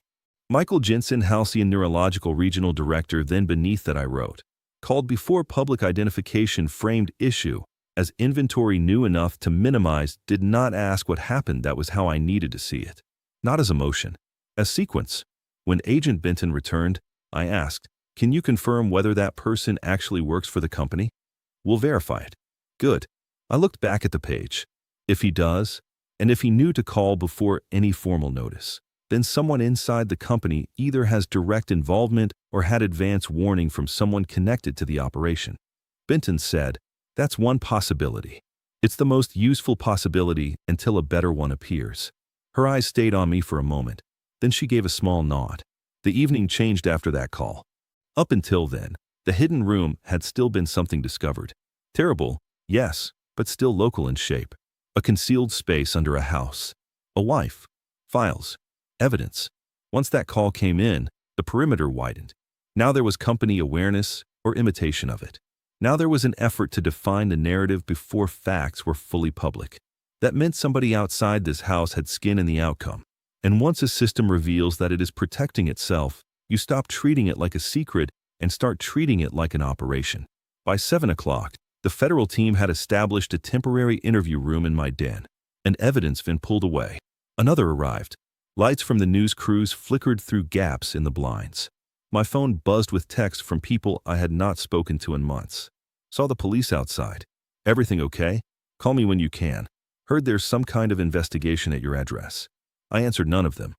Michael Jensen, Halcyon Neurological Regional Director. Then beneath that I wrote, called before public identification framed issue, as inventory new enough to minimize, did not ask what happened. That was how I needed to see it. Not as emotion, as sequence. When Agent Benton returned, I asked, can you confirm whether that person actually works for the company? We'll verify it. Good. I looked back at the page. If he does, and if he knew to call before any formal notice, then someone inside the company either has direct involvement or had advance warning from someone connected to the operation. Benton said, that's one possibility. It's the most useful possibility until a better one appears. Her eyes stayed on me for a moment. Then she gave a small nod. The evening changed after that call. Up until then, the hidden room had still been something discovered. Terrible, yes, but still local in shape. A concealed space under a house. A wife. Files. Evidence. Once that call came in, the perimeter widened. Now there was company awareness or imitation of it. Now there was an effort to define the narrative before facts were fully public. That meant somebody outside this house had skin in the outcome. And once a system reveals that it is protecting itself, you stop treating it like a secret and start treating it like an operation. By 7 o'clock, the federal team had established a temporary interview room in my den. An evidence van pulled away. Another arrived. Lights from the news crews flickered through gaps in the blinds. My phone buzzed with texts from people I had not spoken to in months. Saw the police outside. Everything okay? Call me when you can. Heard there's some kind of investigation at your address. I answered none of them.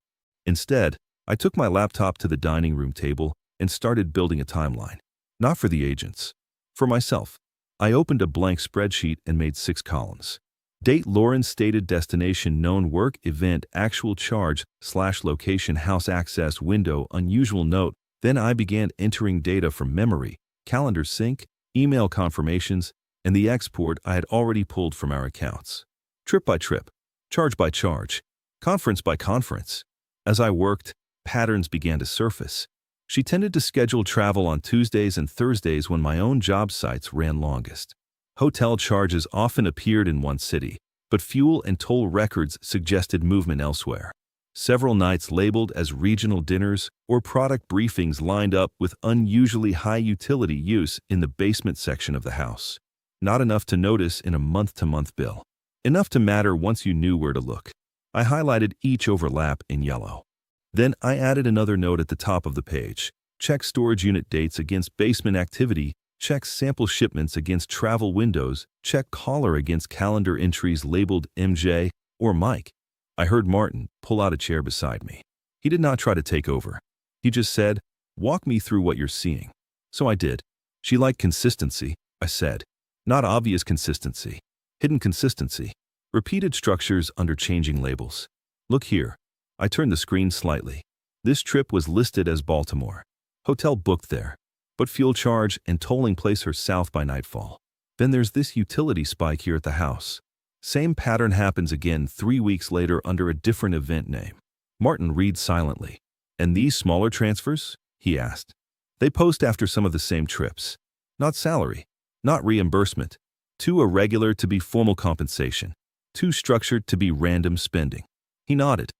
Instead, I took my laptop to the dining room table and started building a timeline. Not for the agents. For myself. I opened a blank spreadsheet and made 6 columns. Date, Lauren, stated destination, known work, event, actual charge, /location, house access, window, unusual note. Then I began entering data from memory, calendar sync, email confirmations, and the export I had already pulled from our accounts. Trip by trip, charge by charge, conference by conference. As I worked, patterns began to surface. She tended to schedule travel on Tuesdays and Thursdays when my own job sites ran longest. Hotel charges often appeared in one city, but fuel and toll records suggested movement elsewhere. Several nights labeled as regional dinners or product briefings lined up with unusually high utility use in the basement section of the house. Not enough to notice in a month-to-month bill. Enough to matter once you knew where to look. I highlighted each overlap in yellow. Then I added another note at the top of the page. Check storage unit dates against basement activity. Check sample shipments against travel windows. Check caller against calendar entries labeled MJ or Mike. I heard Martin pull out a chair beside me. He did not try to take over. He just said, walk me through what you're seeing. So I did. She liked consistency, I said. Not obvious consistency. Hidden consistency. Repeated structures under changing labels. Look here. I turned the screen slightly. This trip was listed as Baltimore. Hotel booked there. But fuel charge and tolling place her south by nightfall. Then there's this utility spike here at the house. Same pattern happens again 3 weeks later under a different event name. Martin read silently. And these smaller transfers? He asked. They post after some of the same trips. Not salary. Not reimbursement. Too irregular to be formal compensation. Too structured to be random spending. He nodded.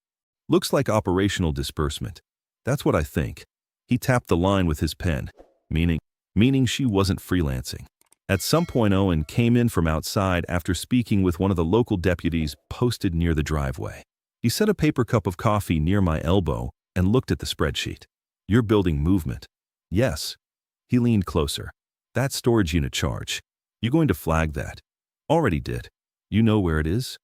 Looks like operational disbursement. That's what I think. He tapped the line with his pen, meaning she wasn't freelancing. At some point, Owen came in from outside after speaking with one of the local deputies posted near the driveway. He set a paper cup of coffee near my elbow and looked at the spreadsheet. You're building movement. Yes. He leaned closer. That storage unit charge. You going to flag that? Already did. You know where it is?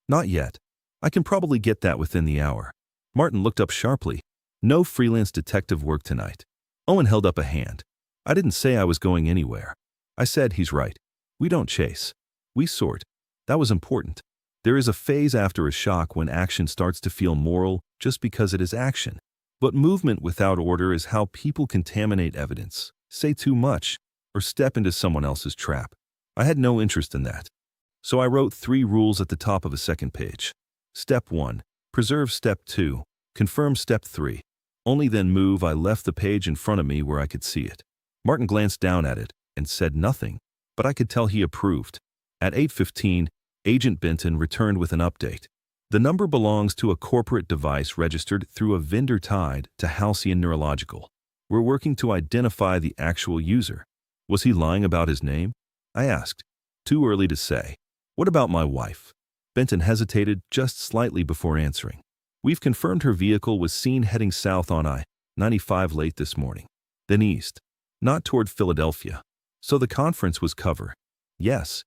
Not yet. I can probably get that within the hour. Martin looked up sharply. No freelance detective work tonight. Owen held up a hand. I didn't say I was going anywhere. I said he's right. We don't chase. We sort. That was important. There is a phase after a shock when action starts to feel moral just because it is action. But movement without order is how people contaminate evidence, say too much, or step into someone else's trap. I had no interest in that. So I wrote 3 rules at the top of a second page. Step 1. Preserve Step 2. Confirm Step 3. Only then move. I left the page in front of me where I could see it. Martin glanced down at it and said nothing, but I could tell he approved. At 8:15, Agent Benton returned with an update. The number belongs to a corporate device registered through a vendor tied to Halcyon Neurological. We're working to identify the actual user. Was he lying about his name? I asked. Too early to say. What about my wife? Benton hesitated just slightly before answering. We've confirmed her vehicle was seen heading south on I-95 late this morning. Then east. Not toward Philadelphia. So the conference was covered. Yes.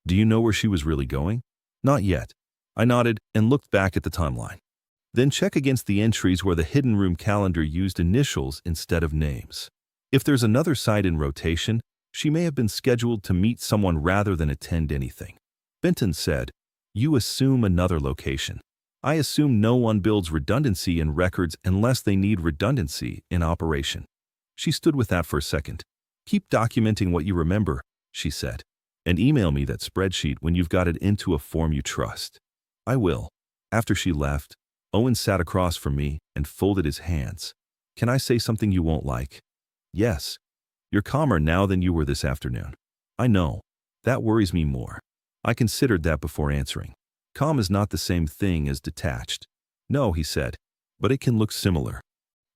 Do you know where she was really going? Not yet. I nodded and looked back at the timeline. Then check against the entries where the hidden room calendar used initials instead of names. If there's another site in rotation, she may have been scheduled to meet someone rather than attend anything. Benton said, You assume another location. I assume no one builds redundancy in records unless they need redundancy in operation. She stood with that for a second. Keep documenting what you remember, she said, and email me that spreadsheet when you've got it into a form you trust. I will. After she left, Owen sat across from me and folded his hands. Can I say something you won't like? Yes. You're calmer now than you were this afternoon. I know. That worries me more. I considered that before answering. Calm is not the same thing as detached. No, he said, but it can look similar.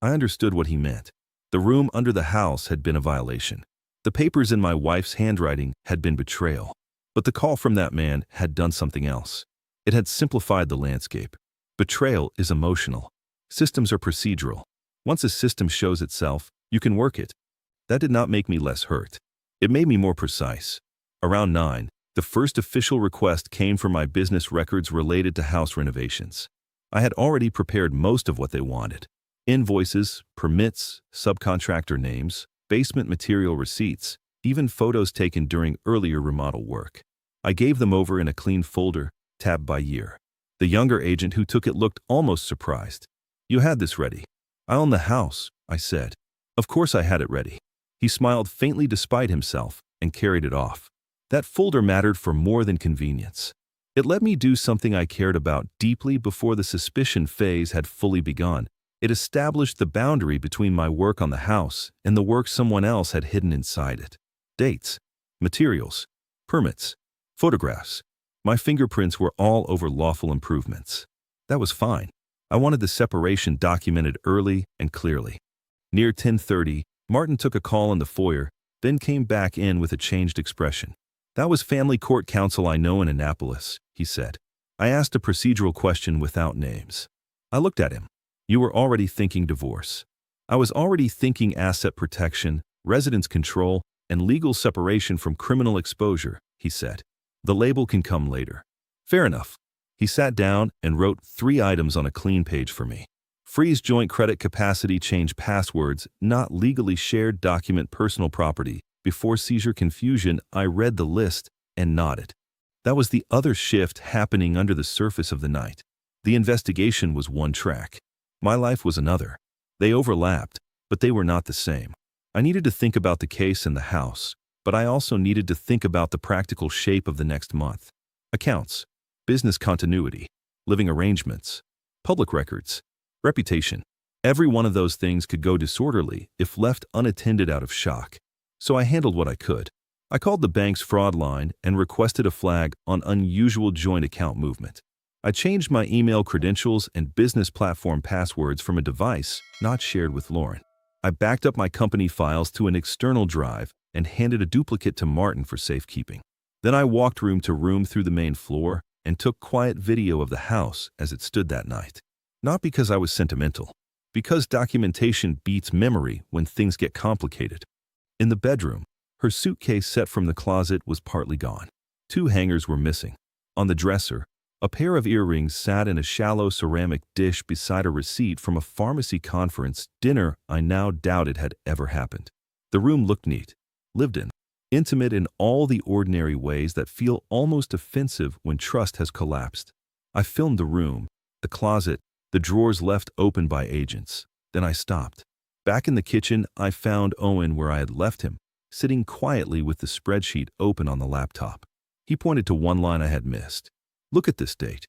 I understood what he meant. The room under the house had been a violation. The papers in my wife's handwriting had been betrayal. But the call from that man had done something else. It had simplified the landscape. Betrayal is emotional. Systems are procedural. Once a system shows itself, you can work it. That did not make me less hurt. It made me more precise. Around 9, the first official request came for my business records related to house renovations. I had already prepared most of what they wanted. Invoices, permits, subcontractor names, basement material receipts, even photos taken during earlier remodel work. I gave them over in a clean folder, tabbed by year. The younger agent who took it looked almost surprised. You had this ready. I own the house, I said. Of course I had it ready. He smiled faintly despite himself and carried it off. That folder mattered for more than convenience. It let me do something I cared about deeply before the suspicion phase had fully begun. It established the boundary between my work on the house and the work someone else had hidden inside it. Dates, materials, permits, photographs. My fingerprints were all over lawful improvements. That was fine. I wanted the separation documented early and clearly. Near 10:30, Martin took a call in the foyer, then came back in with a changed expression. That was family court counsel I know in Annapolis, he said. I asked a procedural question without names. I looked at him. You were already thinking divorce. I was already thinking asset protection, residence control, and legal separation from criminal exposure, he said. The label can come later. Fair enough. He sat down and wrote 3 items on a clean page for me. Freeze joint credit capacity, change passwords, not legally shared document personal property. Before seizure confusion, I read the list and nodded. That was the other shift happening under the surface of the night. The investigation was one track. My life was another. They overlapped, but they were not the same. I needed to think about the case and the house, but I also needed to think about the practical shape of the next month. Accounts, business continuity, living arrangements, public records. Reputation. Every one of those things could go disorderly if left unattended out of shock. So I handled what I could. I called the bank's fraud line and requested a flag on unusual joint account movement. I changed my email credentials and business platform passwords from a device not shared with Lauren. I backed up my company files to an external drive and handed a duplicate to Martin for safekeeping. Then I walked room to room through the main floor and took quiet video of the house as it stood that night. Not because I was sentimental, because documentation beats memory when things get complicated. In the bedroom, her suitcase set from the closet was partly gone. 2 hangers were missing. On the dresser, a pair of earrings sat in a shallow ceramic dish beside a receipt from a pharmacy conference dinner I now doubted had ever happened. The room looked neat, lived in, intimate in all the ordinary ways that feel almost offensive when trust has collapsed. I filmed the room, the closet, the drawers left open by agents. Then I stopped. Back in the kitchen, I found Owen where I had left him, sitting quietly with the spreadsheet open on the laptop. He pointed to one line I had missed. Look at this date.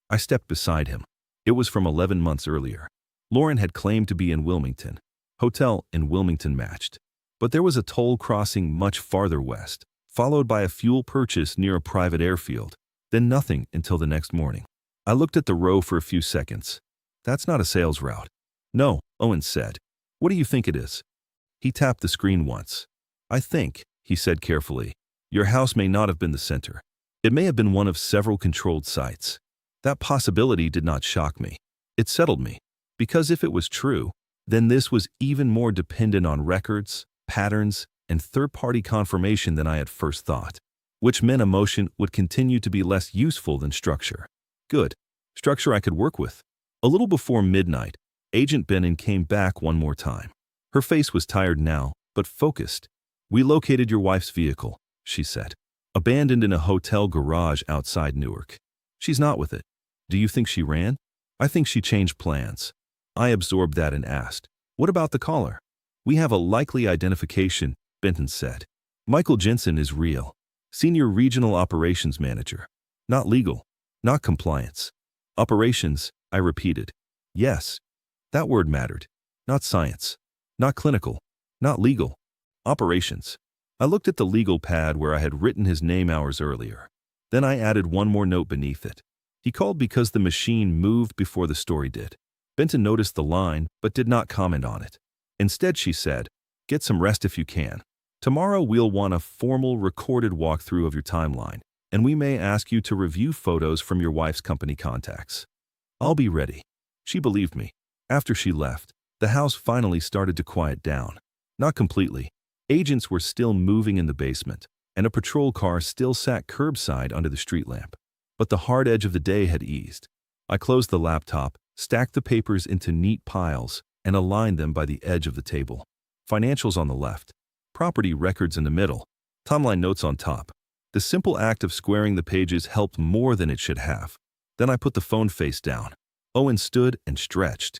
I stepped beside him. It was from 11 months earlier. Lauren had claimed to be in Wilmington. Hotel in Wilmington matched. But there was a toll crossing much farther west, followed by a fuel purchase near a private airfield, then nothing until the next morning. I looked at the row for a few seconds. That's not a sales route. No, Owen said. What do you think it is? He tapped the screen once. I think, he said carefully, your house may not have been the center. It may have been one of several controlled sites. That possibility did not shock me. It settled me. Because if it was true, then this was even more dependent on records, patterns, and third-party confirmation than I had first thought, which meant emotion would continue to be less useful than structure. Good. Structure I could work with. A little before midnight, Agent Bennon came back one more time. Her face was tired now, but focused. We located your wife's vehicle, she said. Abandoned in a hotel garage outside Newark. She's not with it. Do you think she ran? I think she changed plans. I absorbed that and asked, what about the caller? We have a likely identification, Benton said. Michael Jensen is real. Senior Regional Operations Manager. Not legal. Not compliance. Operations, I repeated. Yes. That word mattered. Not science. Not clinical. Not legal. Operations. I looked at the legal pad where I had written his name hours earlier. Then I added one more note beneath it. He called because the machine moved before the story did. Benton noticed the line, but did not comment on it. Instead, she said, get some rest if you can. Tomorrow we'll want a formal recorded walkthrough of your timeline, and we may ask you to review photos from your wife's company contacts. I'll be ready. She believed me. After she left, the house finally started to quiet down. Not completely. Agents were still moving in the basement, and a patrol car still sat curbside under the street lamp. But the hard edge of the day had eased. I closed the laptop, stacked the papers into neat piles, and aligned them by the edge of the table. Financials on the left, property records in the middle, timeline notes on top. The simple act of squaring the pages helped more than it should have. Then I put the phone face down. Owen stood and stretched.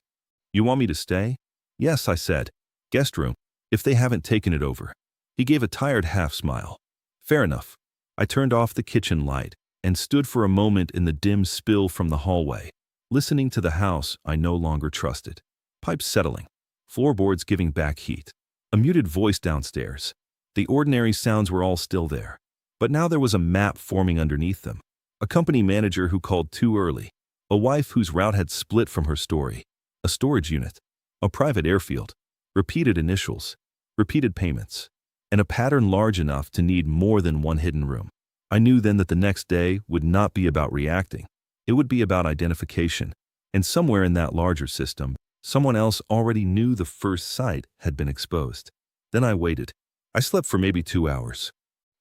You want me to stay? Yes, I said. Guest room, if they haven't taken it over. He gave a tired half-smile. Fair enough. I turned off the kitchen light and stood for a moment in the dim spill from the hallway, listening to the house I no longer trusted. Pipes settling, floorboards giving back heat, a muted voice downstairs. The ordinary sounds were all still there, but now there was a map forming underneath them. A company manager who called too early, a wife whose route had split from her story, a storage unit, a private airfield, repeated initials, repeated payments, and a pattern large enough to need more than one hidden room. I knew then that the next day would not be about reacting. It would be about identification, and somewhere in that larger system, someone else already knew the first site had been exposed. Then I waited. I slept for maybe 2 hours.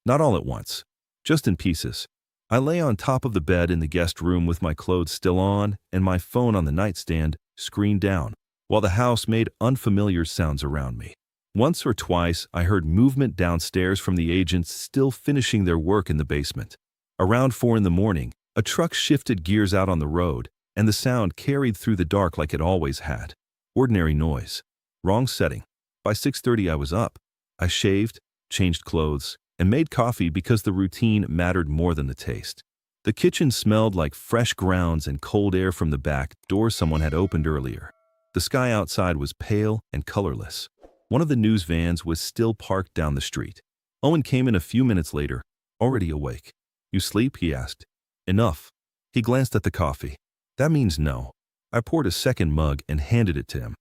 Not all at once, just in pieces. I lay on top of the bed in the guest room with my clothes still on and my phone on the nightstand, screen down, while the house made unfamiliar sounds around me. Once or twice, I heard movement downstairs from the agents still finishing their work in the basement. Around 4 a.m, a truck shifted gears out on the road, and the sound carried through the dark like it always had. Ordinary noise. Wrong setting. By 6:30 I was up. I shaved, changed clothes, and made coffee because the routine mattered more than the taste. The kitchen smelled like fresh grounds and cold air from the back door someone had opened earlier. The sky outside was pale and colorless. One of the news vans was still parked down the street. Owen came in a few minutes later, already awake. "You sleep?" he asked. "Enough." He glanced at the coffee. "That means no." I poured a second mug and handed it to him.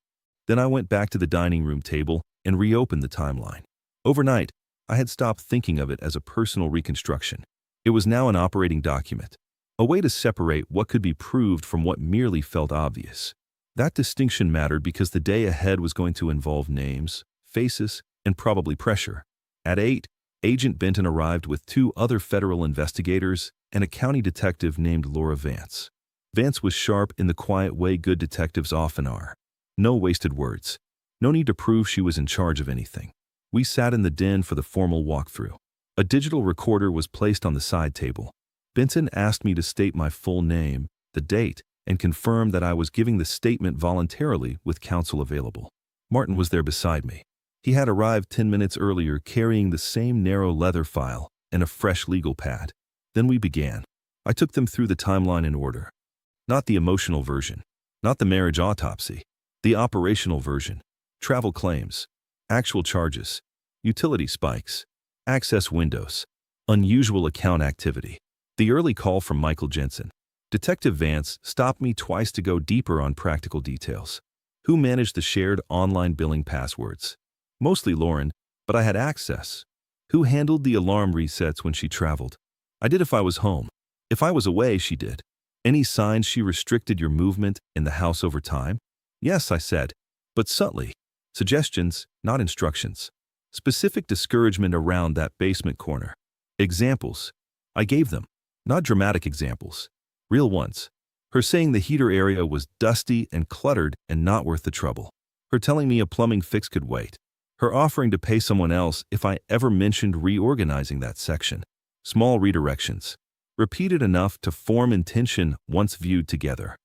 Then I went back to the dining room table and reopened the timeline. Overnight, I had stopped thinking of it as a personal reconstruction. It was now an operating document, a way to separate what could be proved from what merely felt obvious. That distinction mattered because the day ahead was going to involve names, faces, and probably pressure. At 8, Agent Benton arrived with 2 other federal investigators and a county detective named Laura Vance. Vance was sharp in the quiet way good detectives often are. No wasted words. No need to prove she was in charge of anything. We sat in the den for the formal walkthrough. A digital recorder was placed on the side table. Benton asked me to state my full name, the date, and confirmed that I was giving the statement voluntarily with counsel available. Martin was there beside me. He had arrived 10 minutes earlier carrying the same narrow leather file and a fresh legal pad. Then we began. I took them through the timeline in order. Not the emotional version, not the marriage autopsy, the operational version, travel claims, actual charges, utility spikes, access windows, unusual account activity. The early call from Michael Jensen. Detective Vance stopped me twice to go deeper on practical details. Who managed the shared online billing passwords? Mostly Lauren, but I had access. Who handled the alarm resets when she traveled? I did if I was home. If I was away, she did. Any signs she restricted your movement in the house over time? Yes, I said, but subtly. Suggestions, not instructions. Specific discouragement around that basement corner. Examples. I gave them. Not dramatic examples. Real ones. Her saying the heater area was dusty and cluttered and not worth the trouble. Her telling me a plumbing fix could wait. Her offering to pay someone else if I ever mentioned reorganizing that section. Small redirections. Repeated enough to form intention once viewed together.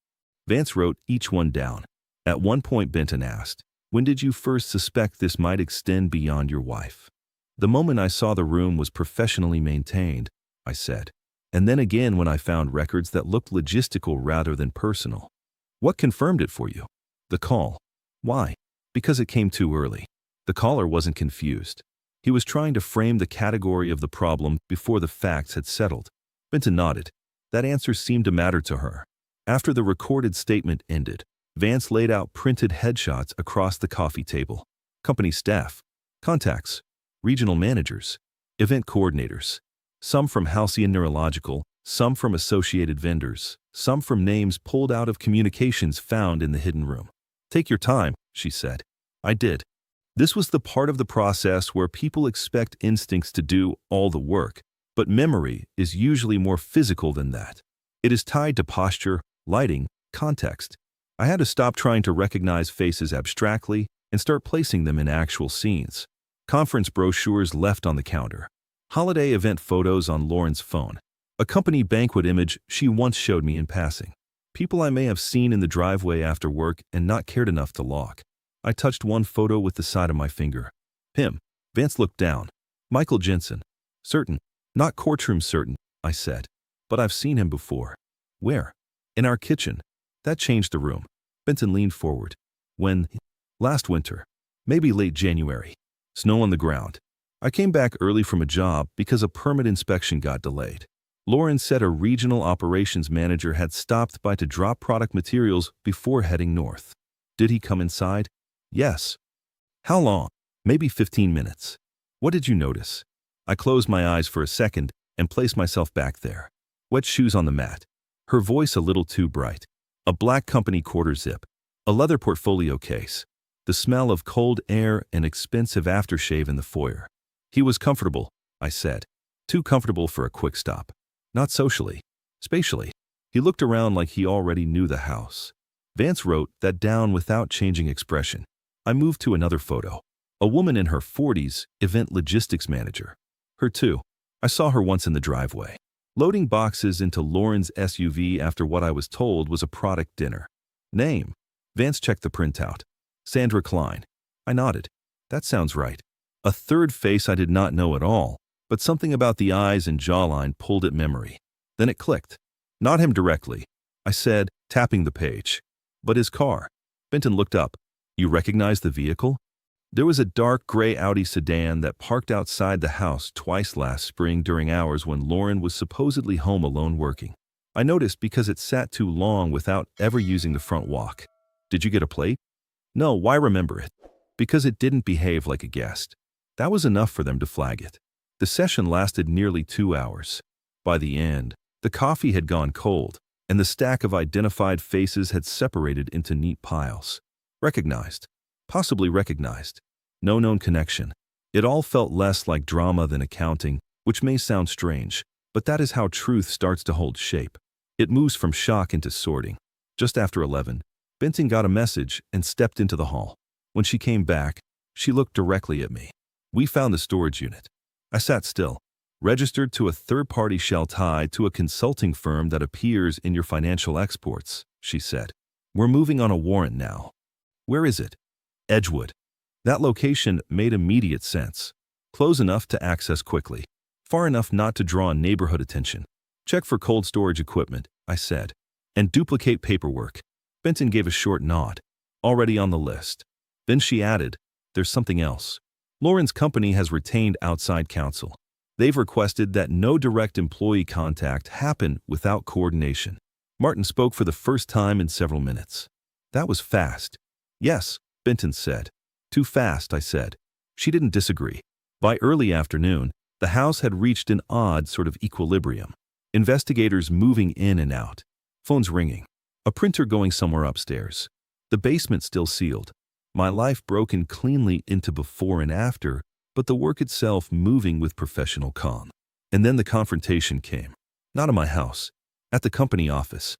Vance wrote each one down. At one point, Benton asked, "When did you first suspect this might extend beyond your wife?" "The moment I saw the room was professionally maintained," I said. "And then again when I found records that looked logistical rather than personal." "What confirmed it for you?" "The call." "Why?" "Because it came too early." The caller wasn't confused. He was trying to frame the category of the problem before the facts had settled. Benton nodded. That answer seemed to matter to her. After the recorded statement ended, Vance laid out printed headshots across the coffee table. Company staff, contacts, regional managers, event coordinators. Some from Halcyon Neurological, some from associated vendors, some from names pulled out of communications found in the hidden room. "Take your time," she said. I did. This was the part of the process where people expect instincts to do all the work, but memory is usually more physical than that. It is tied to posture, lighting, context. I had to stop trying to recognize faces abstractly and start placing them in actual scenes. Conference brochures left on the counter. Holiday event photos on Lauren's phone. A company banquet image she once showed me in passing. People I may have seen in the driveway after work and not cared enough to log. I touched one photo with the side of my finger. Him. Vance looked down. Michael Jensen. Certain. Not courtroom certain, I said. But I've seen him before. Where? In our kitchen. That changed the room. Benton leaned forward. When? Last winter. Maybe late January. Snow on the ground. I came back early from a job because a permit inspection got delayed. Lauren said a regional operations manager had stopped by to drop product materials before heading north. Did he come inside? Yes. How long? Maybe 15 minutes. What did you notice? I closed my eyes for a second and placed myself back there. Wet shoes on the mat. Her voice a little too bright. A black company quarter zip. A leather portfolio case. The smell of cold air and expensive aftershave in the foyer. He was comfortable, I said. Too comfortable for a quick stop. Not socially. Spatially. He looked around like he already knew the house. Vance wrote that down without changing expression. I moved to another photo. A woman in her 40s, event logistics manager. Her too. I saw her once in the driveway. Loading boxes into Lauren's SUV after what I was told was a product dinner. Name. Vance checked the printout. Sandra Klein. I nodded. That sounds right. A third face I did not know at all, but something about the eyes and jawline pulled at memory. Then it clicked. Not him directly, I said, tapping the page. But his car. Benton looked up. You recognize the vehicle? There was a dark gray Audi sedan that parked outside the house twice last spring during hours when Lauren was supposedly home alone working. I noticed because it sat too long without ever using the front walk. Did you get a plate? No, why remember it? Because it didn't behave like a guest. That was enough for them to flag it. The session lasted nearly 2 hours. By the end, the coffee had gone cold, and the stack of identified faces had separated into neat piles. Recognized. Possibly recognized. No known connection. It all felt less like drama than accounting, which may sound strange, but that is how truth starts to hold shape. It moves from shock into sorting. Just after 11, Benton got a message and stepped into the hall. When she came back, she looked directly at me. We found the storage unit. I sat still. Registered to a third-party shell tied to a consulting firm that appears in your financial exports, she said. We're moving on a warrant now. Where is it? Edgewood. That location made immediate sense. Close enough to access quickly. Far enough not to draw neighborhood attention. Check for cold storage equipment, I said. And duplicate paperwork. Benton gave a short nod. Already on the list. Then she added, there's something else. Lauren's company has retained outside counsel. They've requested that no direct employee contact happen without coordination. Martin spoke for the first time in several minutes. That was fast. Yes, Benton said. Too fast, I said. She didn't disagree. By early afternoon, the house had reached an odd sort of equilibrium. Investigators moving in and out. Phones ringing. A printer going somewhere upstairs. The basement still sealed. My life broken cleanly into before and after, but the work itself moving with professional calm. And then the confrontation came. Not in my house. At the company office.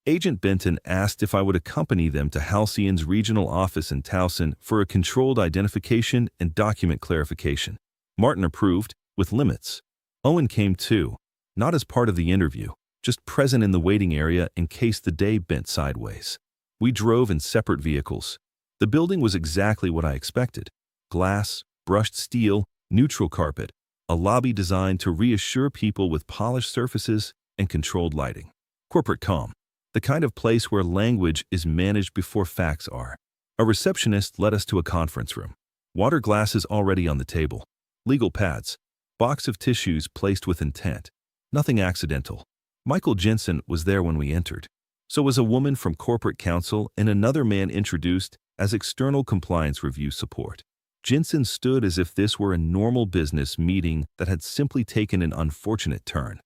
Agent Benton asked if I would accompany them to Halcyon's regional office in Towson for a controlled identification and document clarification. Martin approved, with limits. Owen came too, not as part of the interview, just present in the waiting area in case the day bent sideways. We drove in separate vehicles. The building was exactly what I expected. Glass, brushed steel, neutral carpet, a lobby designed to reassure people with polished surfaces and controlled lighting. Corporate calm. The kind of place where language is managed before facts are. A receptionist led us to a conference room. Water glasses already on the table. Legal pads. Box of tissues placed with intent. Nothing accidental. Michael Jensen was there when we entered. So was a woman from corporate counsel and another man introduced as external compliance review support. Jensen stood as if this were a normal business meeting that had simply taken an unfortunate turn.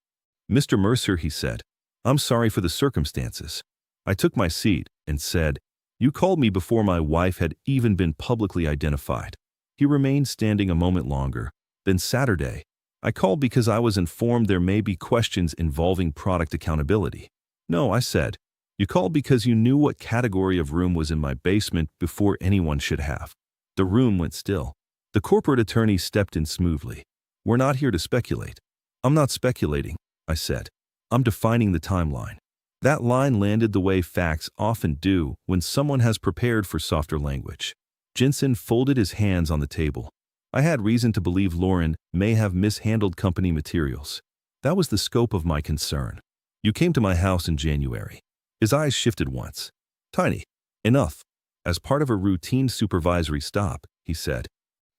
Mr. Mercer, he said, I'm sorry for the circumstances. I took my seat and said, you called me before my wife had even been publicly identified. He remained standing a moment longer. Then Saturday, I called because I was informed there may be questions involving product accountability. No, I said, you called because you knew what category of room was in my basement before anyone should have. The room went still. The corporate attorney stepped in smoothly. We're not here to speculate. I'm not speculating, I said. I'm defining the timeline. That line landed the way facts often do when someone has prepared for softer language. Jensen folded his hands on the table. I had reason to believe Lauren may have mishandled company materials. That was the scope of my concern. You came to my house in January. His eyes shifted once. Tiny. Enough. As part of a routine supervisory stop, he said.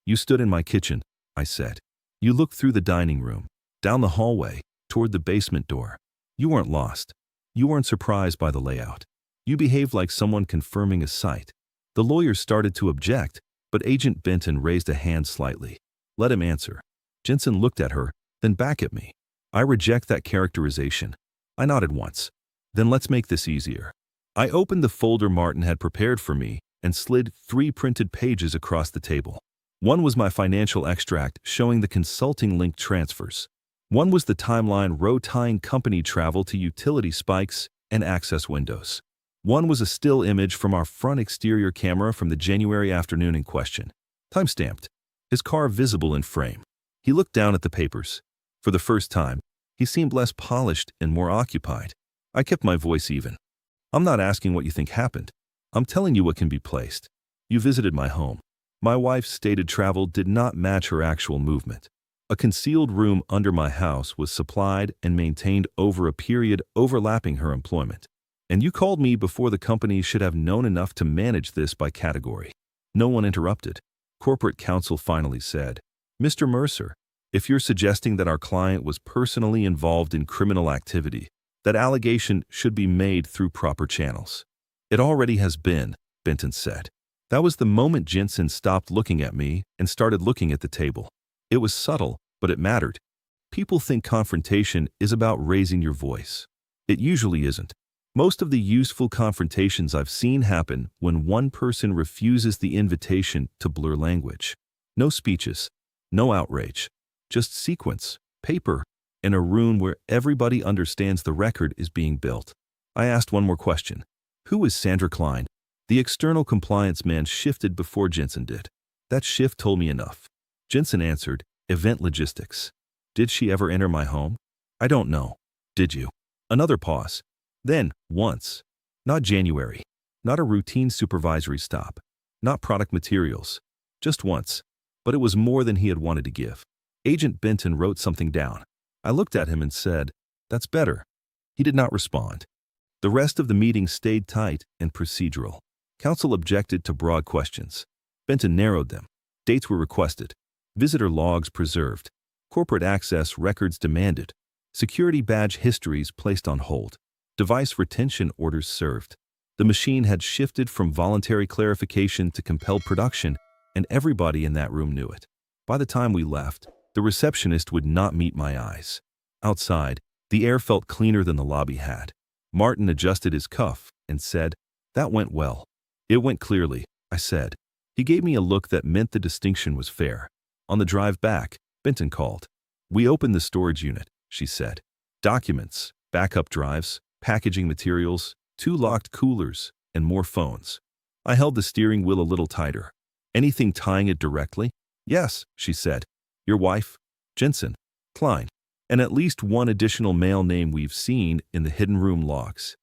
You stood in my kitchen, I said. You looked through the dining room, down the hallway, toward the basement door. You weren't lost. You weren't surprised by the layout. You behaved like someone confirming a site. The lawyer started to object, but Agent Benton raised a hand slightly. Let him answer. Jensen looked at her, then back at me. I reject that characterization. I nodded once. Then let's make this easier. I opened the folder Martin had prepared for me and slid 3 printed pages across the table. One was my financial extract showing the consulting link transfers. One was the timeline row tying company travel to utility spikes and access windows. One was a still image from our front exterior camera from the January afternoon in question. Timestamped. His car visible in frame. He looked down at the papers. For the first time, he seemed less polished and more occupied. I kept my voice even. I'm not asking what you think happened. I'm telling you what can be placed. You visited my home. My wife's stated travel did not match her actual movement. A concealed room under my house was supplied and maintained over a period overlapping her employment. And you called me before the company should have known enough to manage this by category. No one interrupted. Corporate counsel finally said, Mr. Mercer, if you're suggesting that our client was personally involved in criminal activity, that allegation should be made through proper channels. It already has been, Benton said. That was the moment Jensen stopped looking at me and started looking at the table. It was subtle, but it mattered. People think confrontation is about raising your voice. It usually isn't. Most of the useful confrontations I've seen happen when one person refuses the invitation to blur language. No speeches, no outrage, just sequence, paper, and a room where everybody understands the record is being built. I asked one more question. Who is Sandra Klein? The external compliance man shifted before Jensen did. That shift told me enough. Jensen answered, Event logistics. Did she ever enter my home? I don't know. Did you? Another pause. Then, once. Not January. Not a routine supervisory stop. Not product materials. Just once. But it was more than he had wanted to give. Agent Benton wrote something down. I looked at him and said, That's better. He did not respond. The rest of the meeting stayed tight and procedural. Counsel objected to broad questions. Benton narrowed them. Dates were requested. Visitor logs preserved. Corporate access records demanded. Security badge histories placed on hold. Device retention orders served. The machine had shifted from voluntary clarification to compelled production, and everybody in that room knew it. By the time we left, the receptionist would not meet my eyes. Outside, the air felt cleaner than the lobby had. Martin adjusted his cuff and said, That went well. It went clearly, I said. He gave me a look that meant the distinction was fair. On the drive back, Benton called. We opened the storage unit, she said. Documents, backup drives, packaging materials, 2 locked coolers, and more phones. I held the steering wheel a little tighter. Anything tying it directly? Yes, she said. Your wife? Jensen. Klein. And at least one additional male name we've seen in the hidden room logs.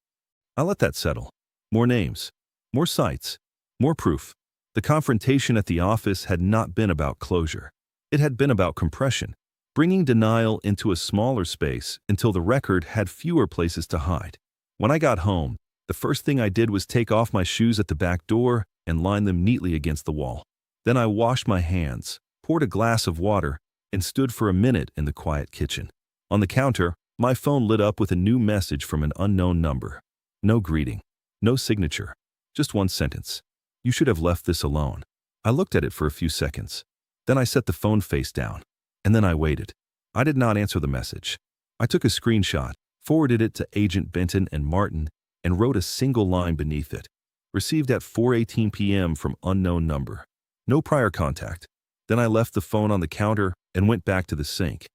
I let that settle. More names. More sites. More proof. The confrontation at the office had not been about closure. It had been about compression, bringing denial into a smaller space until the record had fewer places to hide. When I got home, the first thing I did was take off my shoes at the back door and line them neatly against the wall. Then I washed my hands, poured a glass of water, and stood for a minute in the quiet kitchen. On the counter, my phone lit up with a new message from an unknown number. No greeting, no signature, just one sentence. You should have left this alone. I looked at it for a few seconds. Then I set the phone face down. And then I waited. I did not answer the message. I took a screenshot, forwarded it to Agent Benton and Martin, and wrote a single line beneath it. Received at 4:18 p.m. from unknown number. No prior contact. Then I left the phone on the counter and went back to the sink.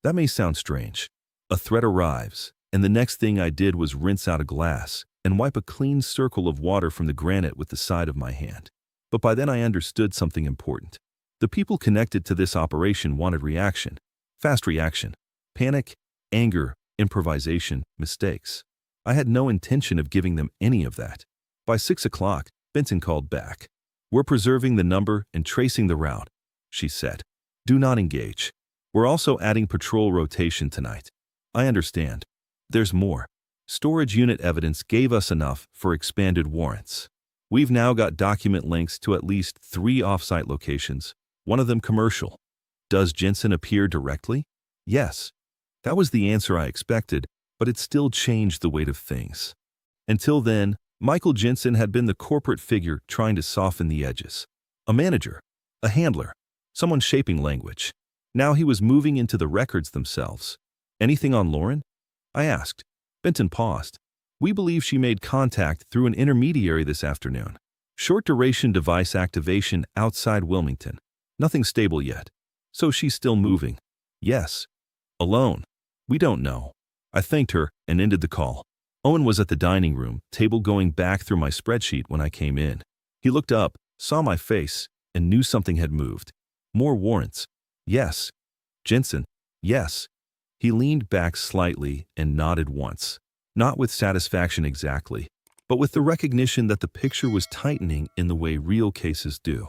That may sound strange. A threat arrives, and the next thing I did was rinse out a glass and wipe a clean circle of water from the granite with the side of my hand. But by then I understood something important. The people connected to this operation wanted reaction. Fast reaction. Panic, anger, improvisation, mistakes. I had no intention of giving them any of that. By 6 o'clock, Benton called back. We're preserving the number and tracing the route, she said. Do not engage. We're also adding patrol rotation tonight. I understand. There's more. Storage unit evidence gave us enough for expanded warrants. We've now got document links to at least 3 off-site locations, one of them commercial. Does Jensen appear directly? Yes. That was the answer I expected, but it still changed the weight of things. Until then, Michael Jensen had been the corporate figure trying to soften the edges. A manager, a handler, someone shaping language. Now he was moving into the records themselves. Anything on Lauren? I asked. Benton paused. We believe she made contact through an intermediary this afternoon. Short-duration device activation outside Wilmington. Nothing stable yet. So she's still moving. Yes. Alone. We don't know. I thanked her and ended the call. Owen was at the dining room table going back through my spreadsheet when I came in. He looked up, saw my face, and knew something had moved. More warrants. Yes. Jensen. Yes. He leaned back slightly and nodded once. Not with satisfaction exactly, but with the recognition that the picture was tightening in the way real cases do.